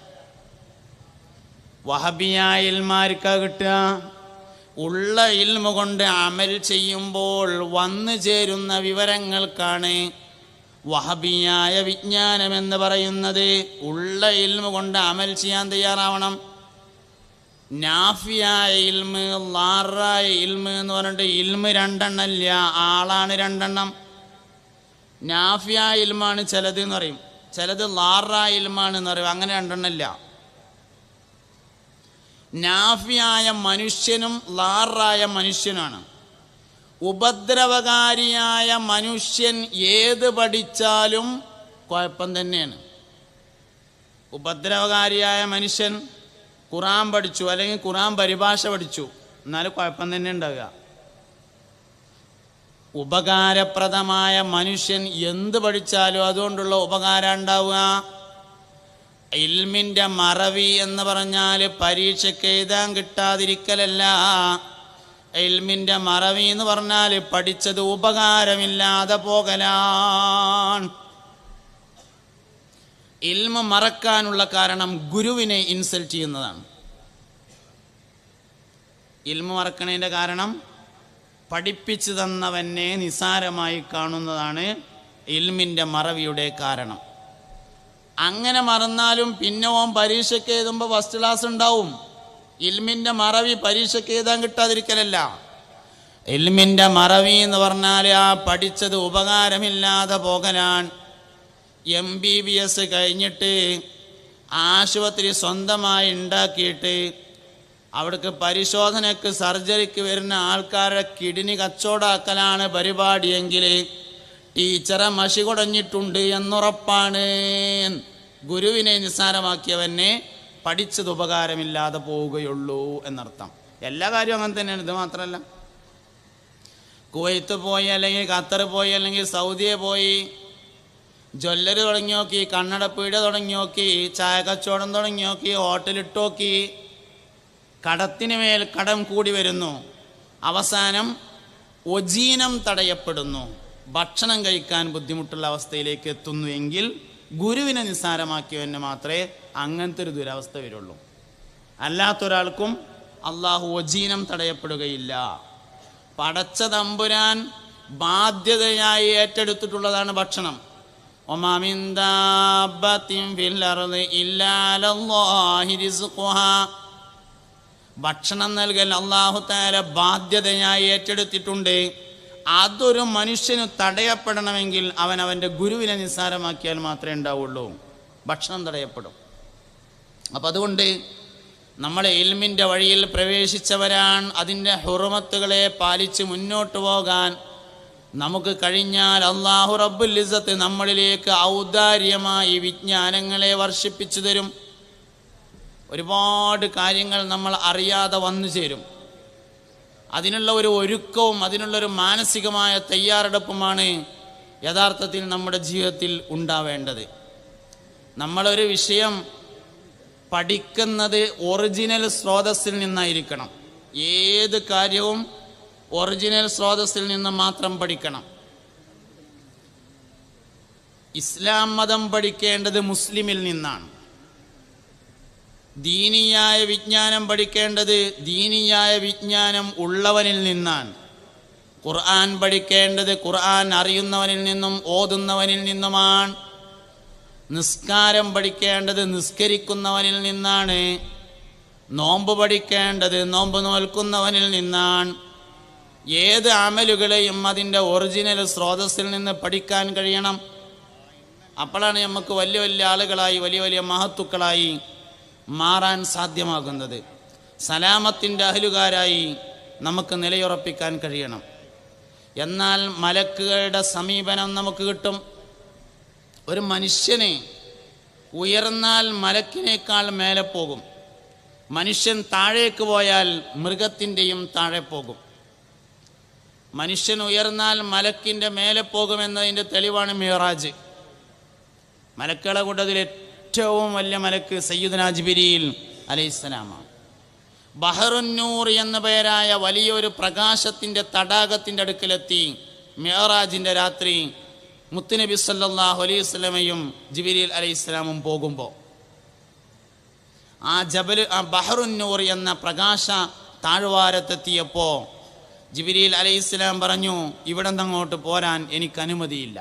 വഹബിയായ ഇൽമാർക്കാ കിട്ടുക? ഉള്ള ഇൽമ കൊണ്ട് അമൽ ചെയ്യുമ്പോൾ വന്നു ചേരുന്ന വിവരങ്ങൾക്കാണ് വഹബിയായ വിജ്ഞാനം എന്ന് പറയുന്നത്. ഉള്ള ഇൽമ കൊണ്ട് അമൽ ചെയ്യാൻ തയ്യാറാവണം. നാഫിയായ ഇൽമ്, ലാറായ ഇൽമ് എന്ന് പറഞ്ഞിട്ട് ഇൽമ് രണ്ടെണ്ണമില്ല, ആളാണ് രണ്ടെണ്ണം. നാഫിയായ ഇൽമാണ് ചിലത് എന്ന് പറയും, ചിലത് ലാറായ ഇൽമാണ് എന്ന് പറയും. അങ്ങനെ രണ്ടെണ്ണമില്ല. നാഫിയായ മനുഷ്യനും ലാറായ മനുഷ്യനാണ്. ഉപദ്രവകാരിയായ മനുഷ്യൻ ഏത് പഠിച്ചാലും കുഴപ്പം തന്നെയാണ്. ഉപദ്രവകാരിയായ മനുഷ്യൻ ഖുർആൻ പഠിച്ചു, അല്ലെങ്കിൽ ഖുർആൻ പരിഭാഷ പഠിച്ചു, എന്നാലും കുഴപ്പം തന്നെ ഉണ്ടാവുക. ഉപകാരപ്രദമായ മനുഷ്യൻ എന്ത് പഠിച്ചാലും അതുകൊണ്ടുള്ള ഉപകാരം ഉണ്ടാവുക. ഇൽമിൻ്റെ മറവി എന്ന് പറഞ്ഞാൽ പരീക്ഷയ്ക്ക് എഴുതാൻ കിട്ടാതിരിക്കലല്ല. ഇൽമിൻ്റെ മറവി എന്ന് പറഞ്ഞാൽ പഠിച്ചത് ഉപകാരമില്ലാതെ പോകലാണ്. ഇൽമ മറക്കാനുള്ള കാരണം ഗുരുവിനെ ഇൻസൾട്ട് ചെയ്യുന്നതാണ്. ഇൽമ മറക്കണതിൻ്റെ കാരണം പഠിപ്പിച്ചു തന്നവനെ നിസാരമായി കാണുന്നതാണ് ഇൽമിൻ്റെ മറവിയുടെ കാരണം. അങ്ങനെ മറന്നാലും പിന്നെ ഓൻ പരീക്ഷയ്ക്ക് എഴുതുമ്പോൾ ഫസ്റ്റ് ക്ലാസ് ഉണ്ടാവും. ഇൽമിൻ്റെ മറവി പരീക്ഷയ്ക്ക് എഴുതാൻ കിട്ടാതിരിക്കലല്ല. ഇൽമിൻ്റെ മറവി എന്ന് പറഞ്ഞാൽ ആ പഠിച്ചത് ഉപകാരമില്ലാതെ പോകലാണ്. MBBS കഴിഞ്ഞിട്ട് ആശുപത്രി സ്വന്തമായി ഉണ്ടാക്കിയിട്ട് അവിടേക്ക് പരിശോധനയ്ക്ക് സർജറിക്ക് വരുന്ന ആൾക്കാരുടെ കിഡ്നി കച്ചവടാക്കലാണ് പരിപാടിയെങ്കിൽ ടീച്ചറെ മഷി കുടഞ്ഞിട്ടുണ്ട് എന്നുറപ്പാണ്. ഗുരുവിനെ നിസ്സാരമാക്കിയവനെ പഠിച്ചത് ഉപകാരമില്ലാതെ പോവുകയുള്ളൂ എന്നർത്ഥം. എല്ലാ കാര്യവും അങ്ങനെ തന്നെയാണ്. ഇത് മാത്രമല്ല, കുവൈത്ത് പോയി, അല്ലെങ്കിൽ ഖത്തർ പോയി, അല്ലെങ്കിൽ സൗദിയെ പോയി ജ്വല്ലറി തുടങ്ങി നോക്കി, കണ്ണടപ്പീട തുടങ്ങി നോക്കി, ചായ കച്ചവടം തുടങ്ങി നോക്കി, ഹോട്ടലിട്ട് നോക്കി, കടത്തിന് മേൽ കടം കൂടി വരുന്നു. അവസാനം ഒജീനം തടയപ്പെടുന്നു, ഭക്ഷണം കഴിക്കാൻ ബുദ്ധിമുട്ടുള്ള അവസ്ഥയിലേക്ക് എത്തുന്നു. എങ്കിൽ ഗുരുവിനെ നിസ്സാരമാക്കിയവന് മാത്രമേ അങ്ങനത്തെ ഒരു ദുരവസ്ഥ വരുള്ളൂ. അല്ലാത്തൊരാൾക്കും അള്ളാഹു ഒജീനം തടയപ്പെടുകയില്ല. പടച്ച തമ്പുരാൻ ബാധ്യതയായി ഏറ്റെടുത്തിട്ടുള്ളതാണ് ഭക്ഷണം. ഭക്ഷണം നൽകൽ അല്ലാഹു തആല ബാധ്യതയായി ഏറ്റെടുത്തിട്ടുണ്ട്. അതൊരു മനുഷ്യന് തടയപ്പെടണമെങ്കിൽ അവൻ അവൻ്റെ ഗുരുവിനെ നിസ്സാരമാക്കിയാൽ മാത്രമേ ഉണ്ടാവുള്ളൂ. ഭക്ഷണം തടയപ്പെടും. അപ്പം അതുകൊണ്ട് നമ്മൾ ഇൽമിൻ്റെ വഴിയിൽ പ്രവേശിച്ചവരാണ്. അതിൻ്റെ ഹുറുമത്തുകളെ പാലിച്ച് മുന്നോട്ട് പോകാൻ നമുക്ക് കഴിഞ്ഞാൽ അല്ലാഹു റബ്ബുൽ ഇസ്സത്ത് നമ്മളിലേക്ക് ഔദാര്യമായി വിജ്ഞാനങ്ങളെ വർഷിപ്പിച്ചു തരും. ഒരുപാട് കാര്യങ്ങൾ നമ്മൾ അറിയാതെ വന്നു ചേരും. അതിനുള്ള ഒരു ഒരുക്കവും അതിനുള്ളൊരു മാനസികമായ തയ്യാറെടുപ്പുമാണ് യഥാർത്ഥത്തിൽ നമ്മുടെ ജീവിതത്തിൽ ഉണ്ടാവേണ്ടത്. നമ്മളൊരു വിഷയം പഠിക്കുന്നത് ഒറിജിനൽ സ്രോതസ്സിൽ നിന്നായിരിക്കണം. ഏത് കാര്യവും ഒറിജിനൽ സ്രോതസ്സിൽ നിന്ന് മാത്രം പഠിക്കണം. ഇസ്ലാം മതം പഠിക്കേണ്ടത് മുസ്ലിമിൽ നിന്നാണ്. ദീനിയായ വിജ്ഞാനം പഠിക്കേണ്ടത് ദീനിയായ വിജ്ഞാനം ഉള്ളവനിൽ നിന്നാണ്. ഖുർആൻ പഠിക്കേണ്ടത് ഖുർആൻ അറിയുന്നവനിൽ നിന്നും ഓതുന്നവനിൽ നിന്നുമാണ്. നിസ്കാരം പഠിക്കേണ്ടത് നിസ്കരിക്കുന്നവനിൽ നിന്നാണ്. നോമ്പ് പഠിക്കേണ്ടത് നോമ്പ് നോൽക്കുന്നവനിൽ നിന്നാണ്. ഏത് അമലുകളെയും അതിൻ്റെ ഒറിജിനൽ സ്രോതസ്സിൽ നിന്ന് പഠിക്കാൻ കഴിയണം. അപ്പോഴാണ് നമുക്ക് വലിയ വലിയ ആളുകളായി വലിയ വലിയ മഹത്തുക്കളായി മാറാൻ സാധ്യമാകുന്നത്. സലാമത്തിൻ്റെ അഹലുകാരായി നമുക്ക് നിലയുറപ്പിക്കാൻ കഴിയണം. എന്നാൽ മലക്കുകളുടെ സമീപനം നമുക്ക് കിട്ടും. ഒരു മനുഷ്യനെ ഉയർന്നാൽ മലക്കിനേക്കാൾ മേലെ പോകും. മനുഷ്യൻ താഴേക്ക് പോയാൽ മൃഗത്തിൻ്റെയും താഴെ പോകും. മനുഷ്യൻ ഉയർന്നാൽ മലക്കിൻ്റെ മേലെ പോകുമെന്നതിൻ്റെ തെളിവാണ് മിഅ്റാജ്. മലക്കുകളെ കൂട്ടത്തിൽ ഏറ്റവും വലിയ മലക്ക് സയ്യിദുനാ ജിബ്രീൽ അലൈഹിസ്സലാമാണ്. ബഹറുന്നൂർ എന്ന പേരായ വലിയൊരു പ്രകാശത്തിൻ്റെ തടാകത്തിൻ്റെ അടുക്കലെത്തി മിഅ്റാജിൻ്റെ രാത്രി മുത്തുനബി സല്ലല്ലാഹു അലൈഹി വസല്ലമയും ജിബ്രീൽ അലൈഹിസ്സലാമും പോകുമ്പോൾ ആ ബഹറുന്നൂർ എന്ന പ്രകാശ താഴ്വാരത്തെത്തിയപ്പോൾ ജിബ്രീൽ അലൈഹിസ്സലാം പറഞ്ഞു, ഇവിടെ നിന്ന് അങ്ങോട്ട് പോരാൻ എനിക്ക് അനുമതിയില്ല,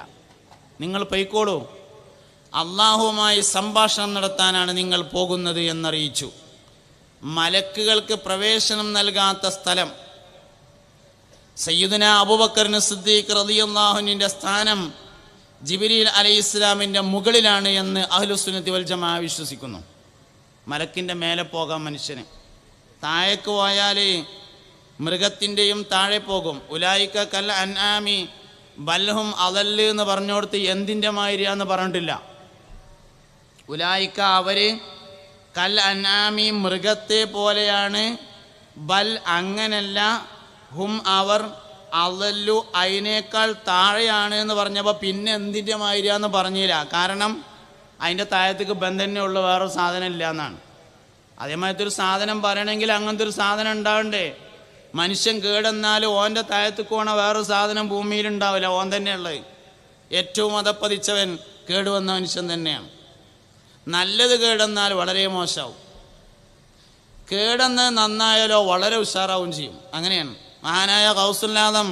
നിങ്ങൾ പൊയ്ക്കോളൂ, അള്ളാഹുവുമായി സംഭാഷണം നടത്താനാണ് നിങ്ങൾ പോകുന്നത് എന്നറിയിച്ചു. മലക്കുകൾക്ക് പ്രവേശനം നൽകാത്ത സ്ഥലം, സയ്യിദുനാ അബൂബക്കർ സിദ്ദീഖ് റളിയല്ലാഹു അൻഹുവിൻ്റെ സ്ഥാനം ജിബ്രീൽ അലൈഹിസ്സലാമിൻ്റെ മുകളിലാണ് എന്ന് അഹ്ലുസുന്നത്തി വൽ ജമാഅ വിശ്വസിക്കുന്നു. മലക്കിൻ്റെ മേലെ പോകാം മനുഷ്യന്, താഴേക്ക് പോയാൽ മൃഗത്തിൻ്റെയും താഴെ പോകും. ഉലായിക കൽ അൻആമി ബൽഹും അളല് എന്ന് പറഞ്ഞോടത്ത് എന്തിൻ്റെ മാതിരിയാന്ന് പറഞ്ഞിട്ടില്ല. ഉലായിക അവർ കൽ അൻആമി മൃഗത്തെ പോലെയാണ്, ബൽ അങ്ങനല്ല, ഹും അവർ അളല്ലു അതിനേക്കാൾ താഴെയാണ് എന്ന് പറഞ്ഞപ്പോൾ പിന്നെ എന്തിൻ്റെ മാതിരിയാന്ന് പറഞ്ഞില്ല. കാരണം അതിൻ്റെ താഴത്തേക്ക് ബന്ധന്നെ ഉള്ള വേറൊരു സാധനം ഇല്ല എന്നാണ്. അതേമാതിരത്തെ ഒരു സാധനം പറയണമെങ്കിൽ അങ്ങനത്തെ ഒരു സാധനം ഉണ്ടാവണ്ടേ. മനുഷ്യൻ കേടെന്നാലും ഓൻ്റെ താഴത്തേക്ക് പോണ വേറൊരു സാധനം ഭൂമിയിലുണ്ടാവില്ല, ഓൻ തന്നെയുള്ളത്. ഏറ്റവും അതപ്പതിച്ചവൻ കേടുവന്ന മനുഷ്യൻ തന്നെയാണ്. നല്ലത് കേടെന്നാൽ വളരെ മോശമാവും, കേടെന്ന് നന്നായാലോ വളരെ ഉഷാറാവും ചെയ്യും. അങ്ങനെയാണ് മഹാനായ ഗൗസുൽ ആദം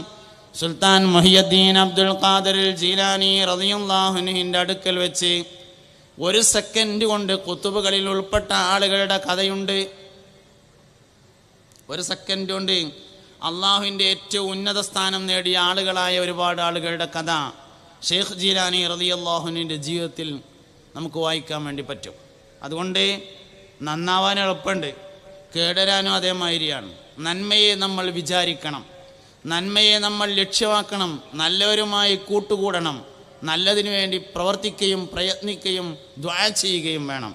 സുൽത്താൻ മുഹിയുദ്ദീൻ അബ്ദുൽ ഖാദിർ ജീലാനി റളിയല്ലാഹു അൻഹുവിൻ്റെ അടുക്കൽ വെച്ച് ഒരു സെക്കൻഡ് കൊണ്ട് കുത്തുബുകളിൽ ഉൾപ്പെട്ട ആളുകളുടെ കഥയുണ്ട്. ഒരു സെക്കൻഡ് കൊണ്ട് അള്ളാഹുവിൻ്റെ ഏറ്റവും ഉന്നത സ്ഥാനം നേടിയ ആളുകളായ ഒരുപാട് ആളുകളുടെ കഥ ഷെയ്ഖ് ജീലാനി റളിയല്ലാഹു അൻഹുവിൻ്റെ ജീവിതത്തിൽ നമുക്ക് വായിക്കാൻ വേണ്ടി പറ്റും. അതുകൊണ്ട് നന്നാവാൻ എളുപ്പമുണ്ട്, കേടരാനും അതേമാതിരിയാണ്. നന്മയെ നമ്മൾ വിചാരിക്കണം, നന്മയെ നമ്മൾ ലക്ഷ്യമാക്കണം, നല്ലവരുമായി കൂട്ടുകൂടണം, നല്ലതിനു വേണ്ടി പ്രവർത്തിക്കുകയും പ്രയത്നിക്കുകയും ദുആ ചെയ്യുകയും വേണം.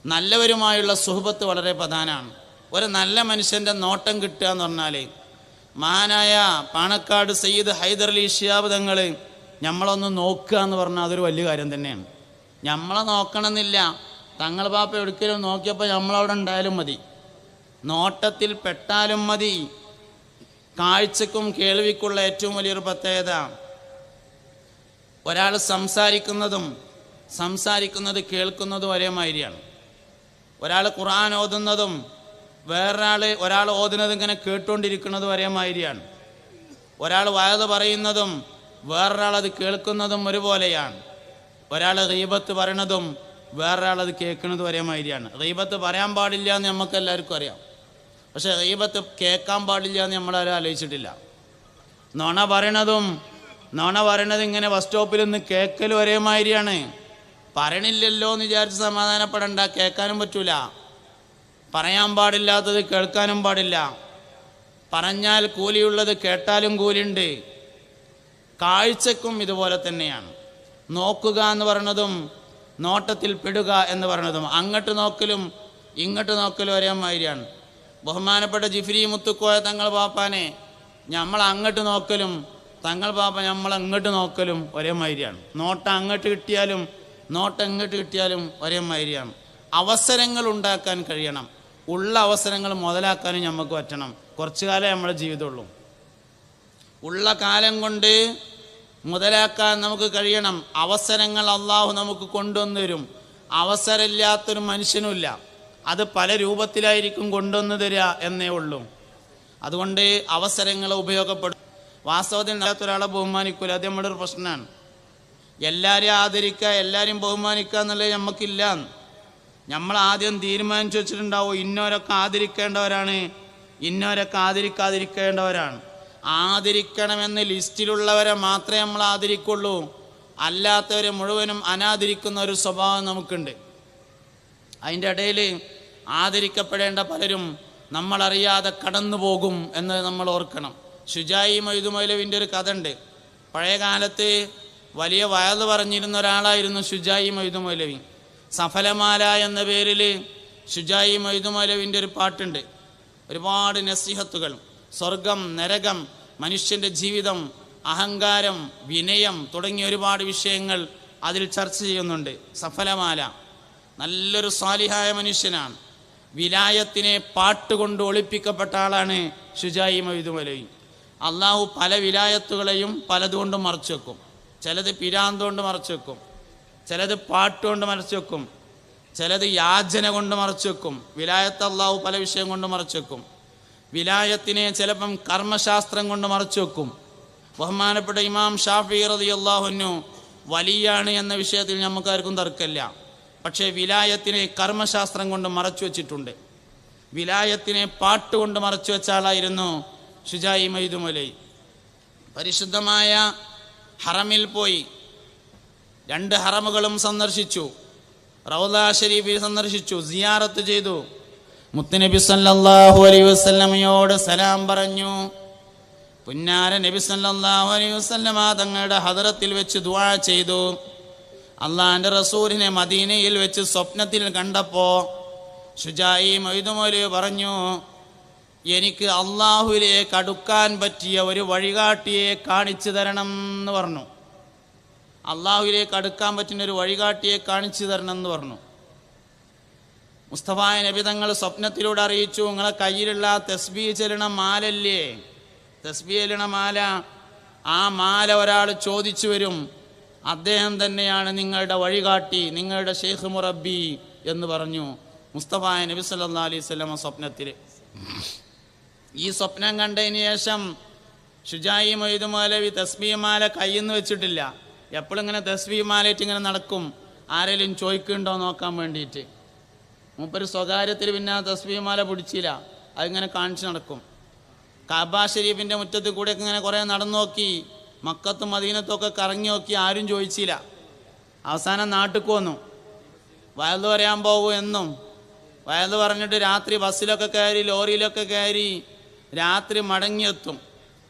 നല്ലവരുമായുള്ള സുഹബത്ത് വളരെ പ്രധാനമാണ്. ഒരു നല്ല മനുഷ്യൻ്റെ നോട്ടം കിട്ടുക എന്ന് പറഞ്ഞാൽ, മഹാനായ പാണക്കാട് സയ്യിദ് ഹൈദർ അലി ശിഹാബ് തങ്ങൾ നമ്മളൊന്ന് നോക്കുക എന്ന് പറഞ്ഞാൽ അതൊരു വലിയ കാര്യം തന്നെയാണ്. നമ്മളെ നോക്കണമെന്നില്ല, തങ്ങൾ പാപ്പ ഒരിക്കലും നോക്കിയപ്പോൾ നമ്മളവിടെ ഉണ്ടായാലും മതി, നോട്ടത്തിൽ പെട്ടാലും മതി. കാഴ്ചക്കും കേൾവിക്കുള്ള ഏറ്റവും വലിയൊരു പ്രത്യേകത, ഒരാൾ സംസാരിക്കുന്നത് കേൾക്കുന്നതും ഒരേ മാതിരിയാണ്. ഒരാൾ ഖുർആൻ ഓതുന്നതും ഒരാൾ ഓതുന്നത് ഇങ്ങനെ കേട്ടുകൊണ്ടിരിക്കുന്നതും ഒരേ മാതിരിയാണ്. ഒരാൾ വഅദ് പറയുന്നതും വേറൊരാൾ അത് കേൾക്കുന്നതും ഒരുപോലെയാണ്. ഒരാൾ ഗീബത്ത് പറയണതും വേറൊരാളത് കേൾക്കുന്നതും ഒരേ മാതിരിയാണ്. ഗീബത്ത് പറയാൻ പാടില്ല എന്ന് നമുക്ക് എല്ലാവർക്കും അറിയാം, പക്ഷെ ഗീബത്ത് കേൾക്കാൻ പാടില്ല എന്ന് നമ്മളാരും ആലോചിച്ചിട്ടില്ല. നുണ പറയണത് ഇങ്ങനെ ബസ് സ്റ്റോപ്പിൽ നിന്ന് കേൾക്കലും ഒരേ മാതിരിയാണ്. പറയണില്ലല്ലോ എന്ന് വിചാരിച്ച് സമാധാനപ്പെടണ്ട, കേൾക്കാനും പറ്റൂല. പറയാൻ പാടില്ലാത്തത് കേൾക്കാനും പാടില്ല. പറഞ്ഞാൽ കൂലിയുള്ളത് കേട്ടാലും കൂലിയുണ്ട്. കാഴ്ചക്കും ഇതുപോലെ തന്നെയാണ്. നോക്കുക എന്ന് പറയുന്നതും നോട്ടത്തിൽ പെടുക എന്ന് പറയുന്നതും അങ്ങോട്ട് നോക്കലും ഇങ്ങോട്ട് നോക്കലും ഒരേ മാതിരിയാണ്. ബഹുമാനപ്പെട്ട ജിഫ്രി മുത്തുക്കോയ തങ്ങൾ പാപ്പാനെ നമ്മൾ അങ്ങോട്ട് നോക്കലും തങ്ങൾ പാപ്പ നമ്മൾ അങ്ങോട്ട് നോക്കലും ഒരേ മാതിരിയാണ്. നോട്ടം അങ്ങോട്ട് കിട്ടിയാലും നോട്ടം ഇങ്ങോട്ട് കിട്ടിയാലും ഒരേ മാതിരിയാണ്. അവസരങ്ങൾ ഉണ്ടാക്കാൻ കഴിയണം, ഉള്ള അവസരങ്ങൾ മുതലാക്കാനും നമുക്ക് പറ്റണം. കുറച്ചു കാലം നമ്മുടെ ജീവിതമുള്ളൂ, ഉള്ള കാലം കൊണ്ട് മുതലാക്കാൻ നമുക്ക് കഴിയണം. അവസരങ്ങൾ അള്ളാഹു നമുക്ക് കൊണ്ടുവന്നു തരും. അവസരമില്ലാത്തൊരു മനുഷ്യനുമില്ല, അത് പല രൂപത്തിലായിരിക്കും കൊണ്ടുവന്നു തരിക എന്നേ ഉള്ളൂ. അതുകൊണ്ട് അവസരങ്ങൾ ഉപയോഗപ്പെടും. വാസ്തവത്തിൽ ഒരാളെ ബഹുമാനിക്കൂല, അത് നമ്മുടെ ഒരു പ്രശ്നമാണ്. എല്ലാവരെയും ആദരിക്കുക, എല്ലാവരെയും ബഹുമാനിക്കുക എന്നുള്ളത് നമുക്കില്ല. നമ്മൾ ആദ്യം തീരുമാനിച്ചു വെച്ചിട്ടുണ്ടാവും ഇന്നോരൊക്കെ ആദരിക്കേണ്ടവരാണ്, ഇന്നോരൊക്കെ ആദരിക്കാതിരിക്കേണ്ടവരാണ്. ആദരിക്കണമെന്ന് ലിസ്റ്റിലുള്ളവരെ മാത്രമേ നമ്മൾ ആദരിക്കുള്ളൂ. അല്ലാത്തവരെ മുഴുവനും അനാദരിക്കുന്ന ഒരു സ്വഭാവം നമുക്കുണ്ട്. അതിൻ്റെ ഇടയിൽ ആദരിക്കപ്പെടേണ്ട പലരും നമ്മളറിയാതെ കടന്നു പോകും എന്ന് നമ്മൾ ഓർക്കണം. ഷുജായി മൊയ്തു മൗലവിൻ്റെ ഒരു കഥ ഉണ്ട്. പഴയ കാലത്ത് വലിയ വയല് പറഞ്ഞിരുന്ന ഒരാളായിരുന്നു ഷുജായി മൊയ്തു മൗലവി. സഫലമാല എന്ന പേരിൽ ഷുജായി മൊയ്തു മൗലവിൻ്റെ ഒരു പാട്ടുണ്ട്. ഒരുപാട് നസീഹത്തുകൾ, സ്വർഗം, നരകം, മനുഷ്യൻ്റെ ജീവിതം, അഹങ്കാരം, വിനയം തുടങ്ങിയ ഒരുപാട് വിഷയങ്ങൾ അതിൽ ചർച്ച ചെയ്യുന്നുണ്ട്. സഫലമാല നല്ലൊരു സാലിഹായ മനുഷ്യനാണ്. വിലായത്തിനെ പാട്ടുകൊണ്ട് ഒളിപ്പിക്കപ്പെട്ട ആളാണ് ഷുജായി മൊയ്തു മൗലവി. അള്ളാഹു പല വിലായത്തുകളെയും പലതുകൊണ്ട് മറച്ചു വെക്കും. ചിലത് പിരാന്തുകൊണ്ട് മറച്ചു വെക്കും, ചിലത് പാട്ടുകൊണ്ട് മറച്ചു വെക്കും, ചിലത് യാചന കൊണ്ട് മറച്ചു വെക്കും. വിലായത്ത് അള്ളാഹു പല വിഷയം കൊണ്ട് മറച്ചു വെക്കും. വിലായത്തിനെ ചിലപ്പം കർമ്മശാസ്ത്രം കൊണ്ട് മറച്ചു വെക്കും. ബഹുമാനപ്പെട്ട ഇമാം ഷാഫി റളിയല്ലാഹു അൻഹു വലിയാണ് എന്ന വിഷയത്തിൽ നമുക്കാർക്കും തർക്കമില്ല. പക്ഷേ വിലായത്തിനെ കർമ്മശാസ്ത്രം കൊണ്ട് മറച്ചു വച്ചിട്ടുണ്ട്. വിലായത്തിനെ പാട്ടുകൊണ്ട് മറച്ചു വെച്ച ആളായിരുന്നു ഷുജായി മൊയ്തു മൗലവി. പരിശുദ്ധമായ ഹറമിൽ പോയി 2 ഹറമുകളും സന്ദർശിച്ചു. റൗള ഷരീഫിൽ സന്ദർശിച്ചു, സിയാറത്ത് ചെയ്തു. മുത്തുനബി സല്ലല്ലാഹു അലൈഹി വസല്ലമയോട് സലാം പറഞ്ഞു. പുന്നാര നബി സല്ലല്ലാഹു അലൈഹി വസല്ലമ തങ്ങളുടെ ഹദറത്തിൽ വെച്ച് ദുആ ചെയ്തു. അള്ളാഹിൻ്റെ റസൂലിനെ മദീനയിൽ വെച്ച് സ്വപ്നത്തിൽ കണ്ടപ്പോൾ ഷുജായി മൊയ്തു മൗലവി പറഞ്ഞു, എനിക്ക് അള്ളാഹുവിലേക്ക് അടുക്കാൻ പറ്റിയ ഒരു വഴികാട്ടിയെ കാണിച്ചു തരണം എന്ന് പറഞ്ഞു. അള്ളാഹുവിലേക്ക് അടുക്കാൻ പറ്റുന്ന ഒരു വഴികാട്ടിയെ കാണിച്ചു തരണം എന്ന് പറഞ്ഞു. മുസ്തഫായ നബി തങ്ങൾ സ്വപ്നത്തിലൂടെ അറിയിച്ചു, നിങ്ങളെ കയ്യിലുള്ള തസ്ബീഹ് ചെല്ലണ മാലല്ലേ, തസ്ബീഹ് ചെല്ലണ മാല, ആ മാല ഒരാൾ ചോദിച്ചു വരും, അദ്ദേഹം തന്നെയാണ് നിങ്ങളുടെ വഴികാട്ടി, നിങ്ങളുടെ ഷെയ്ഖ് മുറബ്ബി എന്ന് പറഞ്ഞു മുസ്തഫായ നബി സല്ലല്ലാഹു അലൈഹി വസല്ലം സ്വപ്നത്തിൽ. ഈ സ്വപ്നം കണ്ടതിന് ശേഷം ഷുജായി മൊയ്തു മൗലവി തസ്ബീഹ് മാല കയ്യിൽ നിന്ന് വെച്ചിട്ടില്ല. എപ്പോഴും ഇങ്ങനെ തസ്ബീഹ് മാലയിട്ട് ഇങ്ങനെ നടക്കും, ആരെങ്കിലും ചോദിക്കുന്നുണ്ടോ നോക്കാൻ വേണ്ടിയിട്ട്. മൂപ്പര് സ്വകാര്യത്തിൽ പിന്നെ ആ തസ്ബീഹ് മാല പിടിച്ചില്ല, അതിങ്ങനെ കാണിച്ച് നടക്കും. കഅബ ഷരീഫിൻ്റെ മുറ്റത്ത് കൂടെയൊക്കെ ഇങ്ങനെ കുറേ നടന്നു നോക്കി, മക്കത്തും മദീനത്തൊക്കെ കറങ്ങി നോക്കി, ആരും ചോദിച്ചില്ല. അവസാനം നാട്ടിലേക്ക് വന്നു. വയല് പറയാൻ പോകും എന്നും വയല് പറഞ്ഞിട്ട് രാത്രി ബസ്സിലൊക്കെ കയറി, ലോറിയിലൊക്കെ കയറി രാത്രി മടങ്ങിയെത്തും.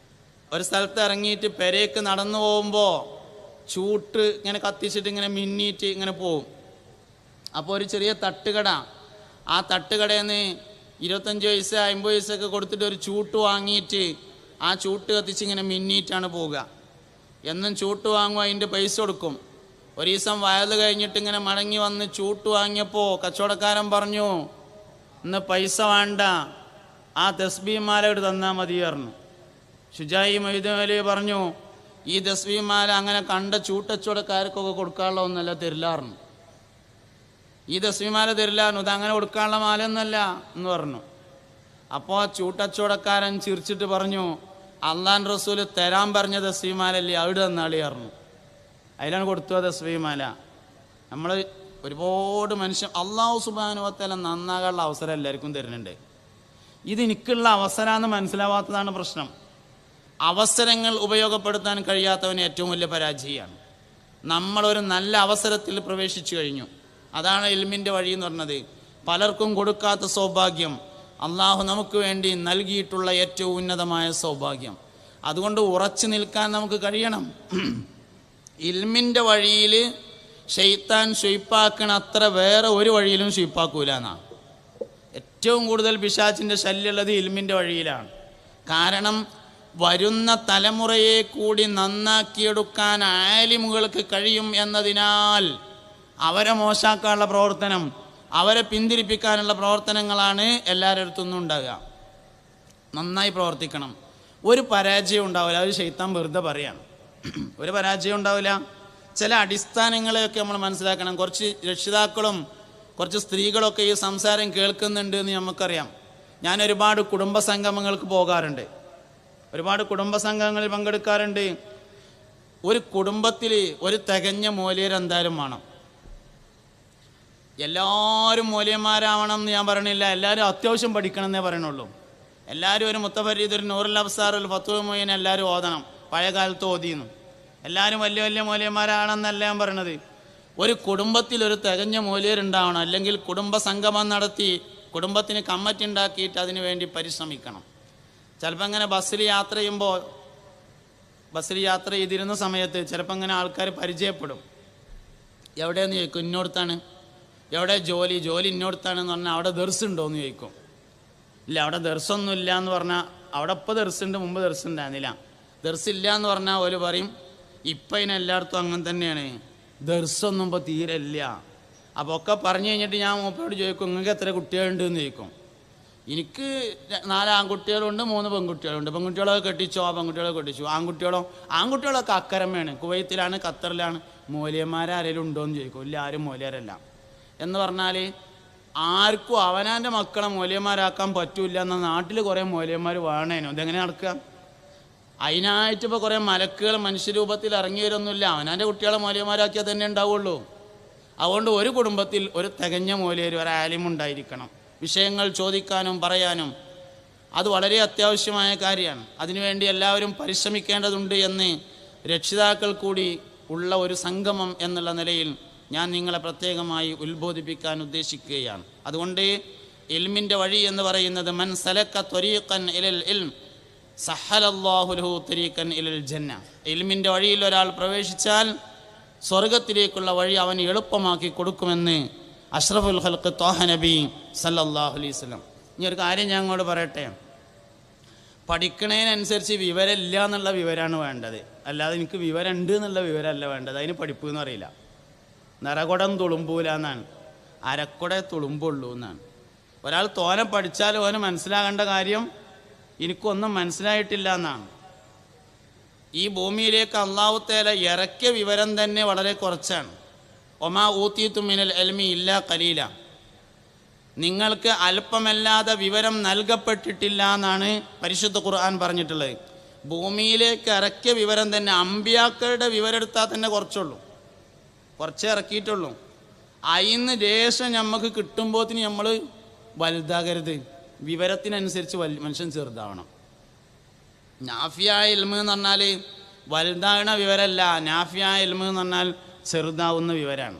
ഒരു സ്ഥലത്ത് ഇറങ്ങിയിട്ട് പെരേക്ക് നടന്നു പോകുമ്പോൾ ചൂട്ട് ഇങ്ങനെ കത്തിച്ചിട്ട് ഇങ്ങനെ മിന്നിയിട്ട് ഇങ്ങനെ പോവും. അപ്പോൾ ഒരു ചെറിയ തട്ടുകട, ആ തട്ടുകടയിൽ നിന്ന് 25 പൈസ 50 പൈസയൊക്കെ കൊടുത്തിട്ട് ഒരു ചൂട്ട് വാങ്ങിയിട്ട് ആ ചൂട്ട് കത്തിച്ച് ഇങ്ങനെ മിന്നിയിട്ടാണ് പോവുക. എന്നും ചൂട്ട് വാങ്ങും, അതിൻ്റെ പൈസ കൊടുക്കും. ഒരു ദിവസം വയല് കഴിഞ്ഞിട്ട് ഇങ്ങനെ മടങ്ങി വന്ന് ചൂട്ട് വാങ്ങിയപ്പോൾ കച്ചവടക്കാരൻ പറഞ്ഞു, ഇന്ന് പൈസ വേണ്ട, ആ തസ്ബീഹ് മാല എടുത്ത് തന്നാൽ മതി പറഞ്ഞു. ഷുജായി മൊയ്തു മൗലവി പറഞ്ഞു, ഈ തസ്ബീഹ് മാല അങ്ങനെ കണ്ട ചൂട്ടച്ചവടക്കാർക്കൊക്കെ കൊടുക്കാനുള്ള ഒന്നല്ല, തരില്ലായിരുന്നു. ഈ തസ്ബീഹ് മാല തരില്ലായിരുന്നു, ഇത് അങ്ങനെ കൊടുക്കാനുള്ള മാല ഒന്നല്ല എന്ന് പറഞ്ഞു. അപ്പോൾ ചൂട്ടച്ചവടക്കാരൻ ചിരിച്ചിട്ട് പറഞ്ഞു, അള്ളാഹ് റസൂൽ തരാൻ പറഞ്ഞ തസ്ബീഹ് മാലല്ലേ, അവിടെ തന്നാളി പറഞ്ഞു. അതിലാണ് കൊടുത്തു തസ്ബീഹ് മാല. നമ്മൾ ഒരുപാട് മനുഷ്യൻ അള്ളാഹു സുബ്ഹാനഹു വ തആല നന്നാകാനുള്ള അവസരം എല്ലാവർക്കും തരുന്നുണ്ട്. ഇത് എനിക്കുള്ള അവസരമാണെന്ന് മനസ്സിലാവാത്തതാണ് പ്രശ്നം. അവസരങ്ങൾ ഉപയോഗപ്പെടുത്താൻ കഴിയാത്തവന് ഏറ്റവും വലിയ പരാജയമാണ്. നമ്മളൊരു നല്ല അവസരത്തിൽ പ്രവേശിച്ചു കഴിഞ്ഞു, അതാണ് ഇൽമിൻ്റെ വഴി എന്ന് പറഞ്ഞത്. പലർക്കും കൊടുക്കാത്ത സൗഭാഗ്യം അള്ളാഹു നമുക്ക് വേണ്ടി നൽകിയിട്ടുള്ള ഏറ്റവും ഉന്നതമായ സൗഭാഗ്യം. അതുകൊണ്ട് ഉറച്ചു നിൽക്കാൻ നമുക്ക് കഴിയണം. ഇൽമിൻ്റെ വഴിയിൽ ശൈത്താൻ ശുയിപ്പാക്കണ അത്ര വേറെ ഒരു വഴിയിലും ശുയിപ്പാക്കൂല എന്നാണ്. ഏറ്റവും കൂടുതൽ പിശാചിൻ്റെ ശല്യമുള്ളത് ഇൽമിൻ്റെ വഴിയിലാണ്. കാരണം വരുന്ന തലമുറയെ കൂടി നന്നാക്കിയെടുക്കാൻ ആലിമുകൾക്ക് കഴിയും എന്നതിനാൽ അവരെ മോശാക്കാനുള്ള പ്രവർത്തനം, അവരെ പിന്തിരിപ്പിക്കാനുള്ള പ്രവർത്തനങ്ങളാണ് എല്ലാവരുടെ അടുത്തുനിന്നും ഉണ്ടാകുക. നന്നായി പ്രവർത്തിക്കണം. ഒരു പരാജയം ഉണ്ടാവില്ല, അത് ശൈത്താൻ വെറുതെ പറയാണ്. ഒരു പരാജയം ഉണ്ടാവില്ല. ചില അടിസ്ഥാനങ്ങളെയൊക്കെ നമ്മൾ മനസ്സിലാക്കണം. കുറച്ച് രക്ഷിതാക്കളും കുറച്ച് സ്ത്രീകളൊക്കെ ഈ സംസാരം കേൾക്കുന്നുണ്ട് എന്ന് നമുക്കറിയാം. ഞാൻ ഒരുപാട് കുടുംബ സംഗമങ്ങൾക്ക് പോകാറുണ്ട്, ഒരുപാട് കുടുംബ സംഘങ്ങളിൽ പങ്കെടുക്കാറുണ്ട്. ഒരു കുടുംബത്തിൽ ഒരു തികഞ്ഞ മൂല്യർ എന്തായാലും വേണം. എല്ലാവരും മൂല്യന്മാരാവണം എന്ന് ഞാൻ പറയണില്ല, എല്ലാവരും അത്യാവശ്യം പഠിക്കണം എന്നേ പറയണുള്ളൂ. എല്ലാവരും ഒരു മുത്തഫരീദ്, ഒരു നൂറുൽ അബ്സാർ, ഒരു ഫത്വ മുഈൻ എല്ലാവരും ഓതണം. പഴയ കാലത്ത് ഓതിയെന്നു. എല്ലാവരും വലിയ വലിയ മൂല്യന്മാരാണെന്നല്ല ഞാൻ പറയണത്. ഒരു കുടുംബത്തിൽ ഒരു തികഞ്ഞ മൂല്യരുണ്ടാവണം. അല്ലെങ്കിൽ കുടുംബ സംഗമം നടത്തി കുടുംബത്തിന് കമ്മിറ്റി ഉണ്ടാക്കിയിട്ട് അതിനു വേണ്ടി പരിശ്രമിക്കണം. ചിലപ്പോൾ ഇങ്ങനെ ബസ്സിൽ യാത്ര ചെയ്തിരുന്ന സമയത്ത് ചിലപ്പോൾ ഇങ്ങനെ ആൾക്കാർ പരിചയപ്പെടും. എവിടെയെന്ന് ചോദിക്കും, ഇന്നോടത്താണ്. എവിടെ ജോലി ഇന്നോടത്താണെന്ന് പറഞ്ഞാൽ അവിടെ ദർസുണ്ടോ എന്ന് ചോദിക്കും. ഇല്ല, അവിടെ ദർസൊന്നും ഇല്ല എന്ന് പറഞ്ഞാൽ, അവിടെ ഇപ്പോൾ ദർസുണ്ട്, മുമ്പ് ദർസുണ്ടായിരുന്നില്ല. ദർസില്ല എന്ന് പറഞ്ഞാൽ ഓല് പറയും ഇപ്പം ഇതിനെല്ലായിടത്തും അങ്ങനെ തന്നെയാണ്, ദർസൊന്നും ഇപ്പോൾ തീരെ ഇല്ല. അപ്പോൾ ഒക്കെ പറഞ്ഞു കഴിഞ്ഞിട്ട് ഞാൻ മൂപ്പരോട് ചോദിക്കും, നിങ്ങൾക്ക് എത്ര കുട്ടികളുണ്ട് എന്ന് ചോദിക്കും. എനിക്ക് 4 ആൺകുട്ടികളുണ്ട്, 3 പെൺകുട്ടികളുണ്ട്. പെൺകുട്ടികളൊക്കെ കെട്ടിച്ചോ, പെൺകുട്ടികളെ കെട്ടിച്ചു. ആൺകുട്ടികളൊക്കെ അക്കരമയാണ്, കുവൈത്തിലാണ്, ഖത്തറിലാണ്. മൂല്യന്മാരാരെങ്കിലും ഉണ്ടോ എന്ന് ചോദിക്കും. ഇല്ല, ആരും മൂല്യരല്ല. എന്ന് പറഞ്ഞാൽ ആർക്കും അവനാൻ്റെ മക്കളെ മൂല്യന്മാരാക്കാൻ പറ്റൂല എന്ന നാട്ടിൽ കുറേ മൂല്യന്മാർ വേണേനോ. ഇതെങ്ങനെ നടക്കുക? അതിനായിട്ട് ഇപ്പോൾ കുറേ മലക്കുകൾ മനുഷ്യരൂപത്തിൽ ഇറങ്ങി വരുമൊന്നുമില്ല. അവനാൻ്റെ കുട്ടികളെ മൂല്യന്മാരാക്കിയാൽ തന്നെ ഉണ്ടാവുള്ളൂ. അതുകൊണ്ട് ഒരു കുടുംബത്തിൽ ഒരു തികഞ്ഞ മൂല്യർ, ഒരു ആലിമുണ്ടായിരിക്കണം. വിഷയങ്ങൾ ചോദിക്കാനും പറയാനും അത് വളരെ അത്യാവശ്യമായ കാര്യമാണ്. അതിനുവേണ്ടി എല്ലാവരും പരിശ്രമിക്കേണ്ടതുണ്ട് എന്ന് രക്ഷിതാക്കൾ കൂടി ഉള്ള ഒരു സംഗമം എന്നുള്ള നിലയിൽ ഞാൻ നിങ്ങളെ പ്രത്യേകമായി ഉത്ബോധിപ്പിക്കാൻ ഉദ്ദേശിക്കുകയാണ്. അതുകൊണ്ട് ഇൽമിൻ്റെ വഴി എന്ന് പറയുന്നത് മൻ സലക ത്വരീഖൻ ഇലൽ ഇൽം സഹലല്ലാഹു ലഹു ത്വരീഖൻ ഇലൽ ജന്ന. ഇൽമിൻ്റെ വഴിയിൽ ഒരാൾ പ്രവേശിച്ചാൽ സ്വർഗത്തിലേക്കുള്ള വഴി അവന് എളുപ്പമാക്കി കൊടുക്കുമെന്ന് അഷ്റഫുൽ ഖൽഖ് ത്വാഹ നബി സല്ലല്ലാഹു അലൈഹി വസല്ലം. ഇനി ഒരു കാര്യം ഞാൻ അങ്ങോട്ട് പറയട്ടെ. പഠിക്കണതിനനുസരിച്ച് വിവരമില്ല എന്നുള്ള വിവരമാണ് വേണ്ടത്, അല്ലാതെ എനിക്ക് വിവരം ഉണ്ട് എന്നുള്ള വിവരമല്ല വേണ്ടത്. അതിന് പഠിപ്പ് എന്ന് അറിയില്ല. നിറകുടം തുളുമ്പൂല എന്നാണ്, അരക്കുടേ തുളുമ്പുള്ളൂ എന്നാണ്. ഒരാൾ തോനെ പഠിച്ചാലും അവന് മനസ്സിലാകേണ്ട കാര്യം എനിക്കൊന്നും മനസ്സിലായിട്ടില്ല എന്നാണ്. ഈ ഭൂമിയിലേക്ക് അല്ലാഹു തആല ഇറക്കിയ വിവരം തന്നെ വളരെ കുറച്ചാണ്. ഒമാ ഊതീതു മിനൽ ഇൽമി ഇല്ലാ ഖലീല. നിങ്ങൾക്ക് അല്പമല്ലാതെ വിവരം നൽകപ്പെട്ടിട്ടില്ല എന്നാണ് പരിശുദ്ധ ഖുർആൻ പറഞ്ഞിട്ടുള്ളത്. ഭൂമിയിലേക്ക് ഇറക്കിയ വിവരം തന്നെ, അമ്പിയാക്കളുടെ വിവരം എടുത്താൽ തന്നെ കുറച്ചേ ഇറക്കിയിട്ടുള്ളൂ. അതിന് ദേശം നമുക്ക് കിട്ടുമ്പോഴത്തിന് നമ്മൾ വലുതാകരുത്. വിവരത്തിനനുസരിച്ച് മനുഷ്യൻ ചെറുതാവണം. നാഫിയായ ഇൽമ് എന്ന് പറഞ്ഞാൽ വലുതാകണ വിവരമല്ല, നാഫിയായ ഇൽമ് എന്ന് പറഞ്ഞാൽ ചെറുതാവുന്ന വിവരമാണ്.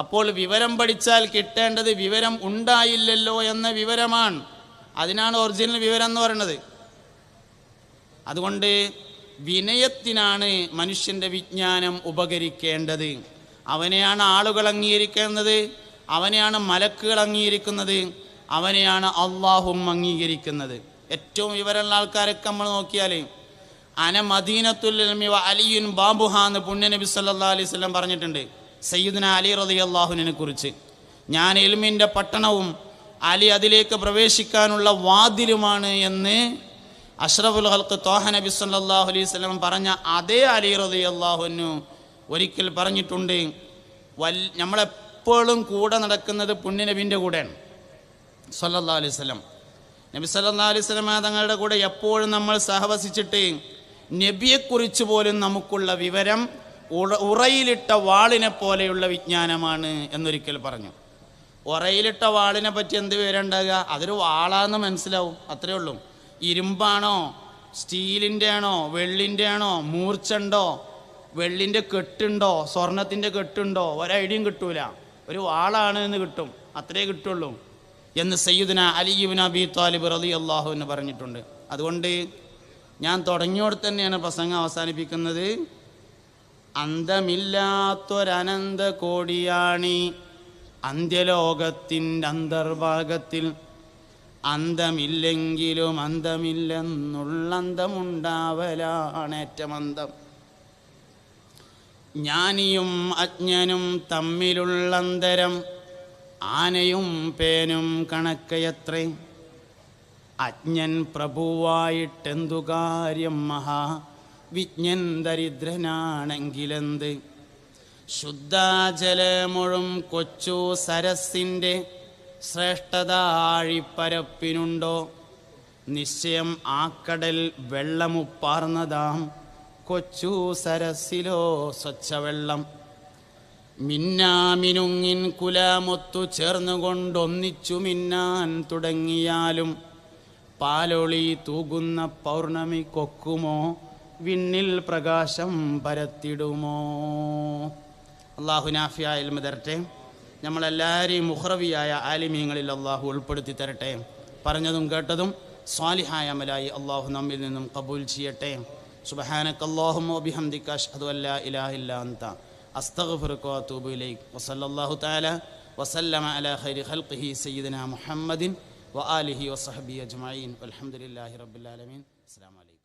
അപ്പോൾ വിവരം പഠിച്ചാൽ കിട്ടേണ്ടത് വിവരം ഉണ്ടായില്ലല്ലോ എന്ന വിവരമാണ്. അതിനാണ് ഒറിജിനൽ വിവരം എന്ന് പറയുന്നത്. അതുകൊണ്ട് വിനയത്തിനാണ് മനുഷ്യൻ്റെ വിജ്ഞാനം ഉപകരിക്കേണ്ടത്. അവനെയാണ് ആളുകൾ അംഗീകരിക്കുന്നത്, അവനെയാണ് മലക്കുകൾ അംഗീകരിക്കുന്നത്, അവനെയാണ് അള്ളാഹും അംഗീകരിക്കുന്നത്. ഏറ്റവും വിവരമുള്ള ആൾക്കാരൊക്കെ നമ്മൾ നോക്കിയാൽ അന മദീനത്തുൽ ഇൽമി വ അലിയുൻ ബാബുഹ എന്ന് പുണ്യനബി സല്ലല്ലാഹു അലൈഹി വസല്ലം പറഞ്ഞിട്ടുണ്ട്. സയ്യിദുന അലി റളിയല്ലാഹുവിനെ കുറിച്ച്, ഞാൻ ഇൽമിൻ്റെ പട്ടണവും അലി അതിലേക്ക് പ്രവേശിക്കാനുള്ള വാതിലുമാണ് എന്ന് അഷ്റഫുൽ ഖൽഖ് ത്വാഹ നബി സല്ലല്ലാഹു അലൈഹി വസല്ലം പറഞ്ഞ അതേ അലി റളിയല്ലാഹു അൻഹു ഒരിക്കൽ പറഞ്ഞിട്ടുണ്ട്, നമ്മളെപ്പോഴും കൂടെ നടക്കുന്നത് പുണ്യനബിൻ്റെ കൂടെയാണ് സല്ലല്ലാഹു അലൈഹി വസല്ലം. നബി സല്ലല്ലാഹു അലൈഹി വസല്ലം തങ്ങളുടെ കൂടെ എപ്പോഴും നമ്മൾ സഹവസിച്ചിട്ട് നബിയെക്കുറിച്ച് പോലും നമുക്കുള്ള വിവരം ഉറയിലിട്ട വാളിനെ പോലെയുള്ള വിജ്ഞാനമാണ് എന്നൊരിക്കൽ പറഞ്ഞു. ഉറയിലിട്ട വാളിനെ പറ്റി എന്ത് വിവരം ഉണ്ടാകുക? അതൊരു വാളാന്ന് മനസ്സിലാവും, അത്രയേ ഉള്ളൂ. ഇരുമ്പാണോ, സ്റ്റീലിൻ്റെ ആണോ, വെള്ളിൻ്റെ ആണോ, മൂർച്ചുണ്ടോ, വെള്ളിൻ്റെ കെട്ടുണ്ടോ, സ്വർണത്തിൻ്റെ കെട്ടുണ്ടോ, ഒരൈഡിയും കിട്ടൂല. ഒരു വാളാണ് എന്ന് കിട്ടും, അത്രേ കിട്ടുള്ളൂ എന്ന് സയ്യിദുന അലി ഇബ്നു അബീ ത്വാലിബ് റളിയല്ലാഹു അൻഹു പറഞ്ഞിട്ടുണ്ട്. അതുകൊണ്ട് ഞാൻ തുടങ്ങിയോടത്ത് തന്നെയാണ് പ്രസംഗം അവസാനിപ്പിക്കുന്നത്. അന്തമില്ലാത്തൊരനന്ത കോടിയാണി അന്ത്യലോകത്തിൻ്റെ അന്തർഭാഗത്തിൽ, അന്തമില്ലെങ്കിലും അന്തമില്ലെന്നുള്ളന്തമുണ്ടാവലാണ് ഏറ്റമന്തം. ജ്ഞാനിയും അജ്ഞനും തമ്മിലുള്ളന്തരം ആനയും പേനും കണക്കയത്രേ. അജ്ഞൻ പ്രഭുവായിട്ടെന്തു കാര്യം, മഹാ വിജ്ഞൻ ദരിദ്രനാണെങ്കിലെന്ത്. ശുദ്ധാജലമൊഴും കൊച്ചു സരസിൻ്റെ ശ്രേഷ്ഠത ആഴിപ്പരപ്പിനുണ്ടോ. നിശ്ചയം ആ കടൽ വെള്ളമുപ്പാർന്നതാം കൊച്ചു സരസിലോ സ്വച്ഛവെള്ളം. മിന്നാമിനുങ്ങിൻ കുലമൊത്തു ചേർന്നുകൊണ്ടൊന്നിച്ചു മിന്നാൻ തുടങ്ങിയാലും പാലൊളി തൂകുന്ന പൗർണമി കൊക്കുമോ വിണ്ണിൽ പ്രകാശം പരത്തിടുമോ. അള്ളാഹു നാഫിയായ ഇൽമ തരട്ടെ. നമ്മളെല്ലാവരെയും മുഖ്റവിയായ ആലിമീങ്ങളിൽ അള്ളാഹു ഉൾപ്പെടുത്തി തരട്ടെ. പറഞ്ഞതും കേട്ടതും സ്വാലിഹായ അമലായി അള്ളാഹു നമ്മിൽ നിന്നും കബൂൽ ചെയ്യട്ടെ. സുബ്ഹാനകല്ലാഹുമ്മ വബിഹംദിക അഷ്ഹദു അല്ലാ ഇലാഹ ഇല്ലാ അൻത അസ്തഗ്ഫിറുക വഅതൂബു ഇലൈക്. വസല്ലല്ലാഹു തആല വസല്ലമ അലാ ഖൈരി ഖൽഖിഹി സയ്യിദിനാ മുഹമ്മദിൻ വആലിഹി വസഹ്ബിഹി അജ്മഈൻ. വൽഹംദുലില്ലാഹി റബ്ബിൽ ആലമീൻ. അസ്സലാമു അലൈക്കും.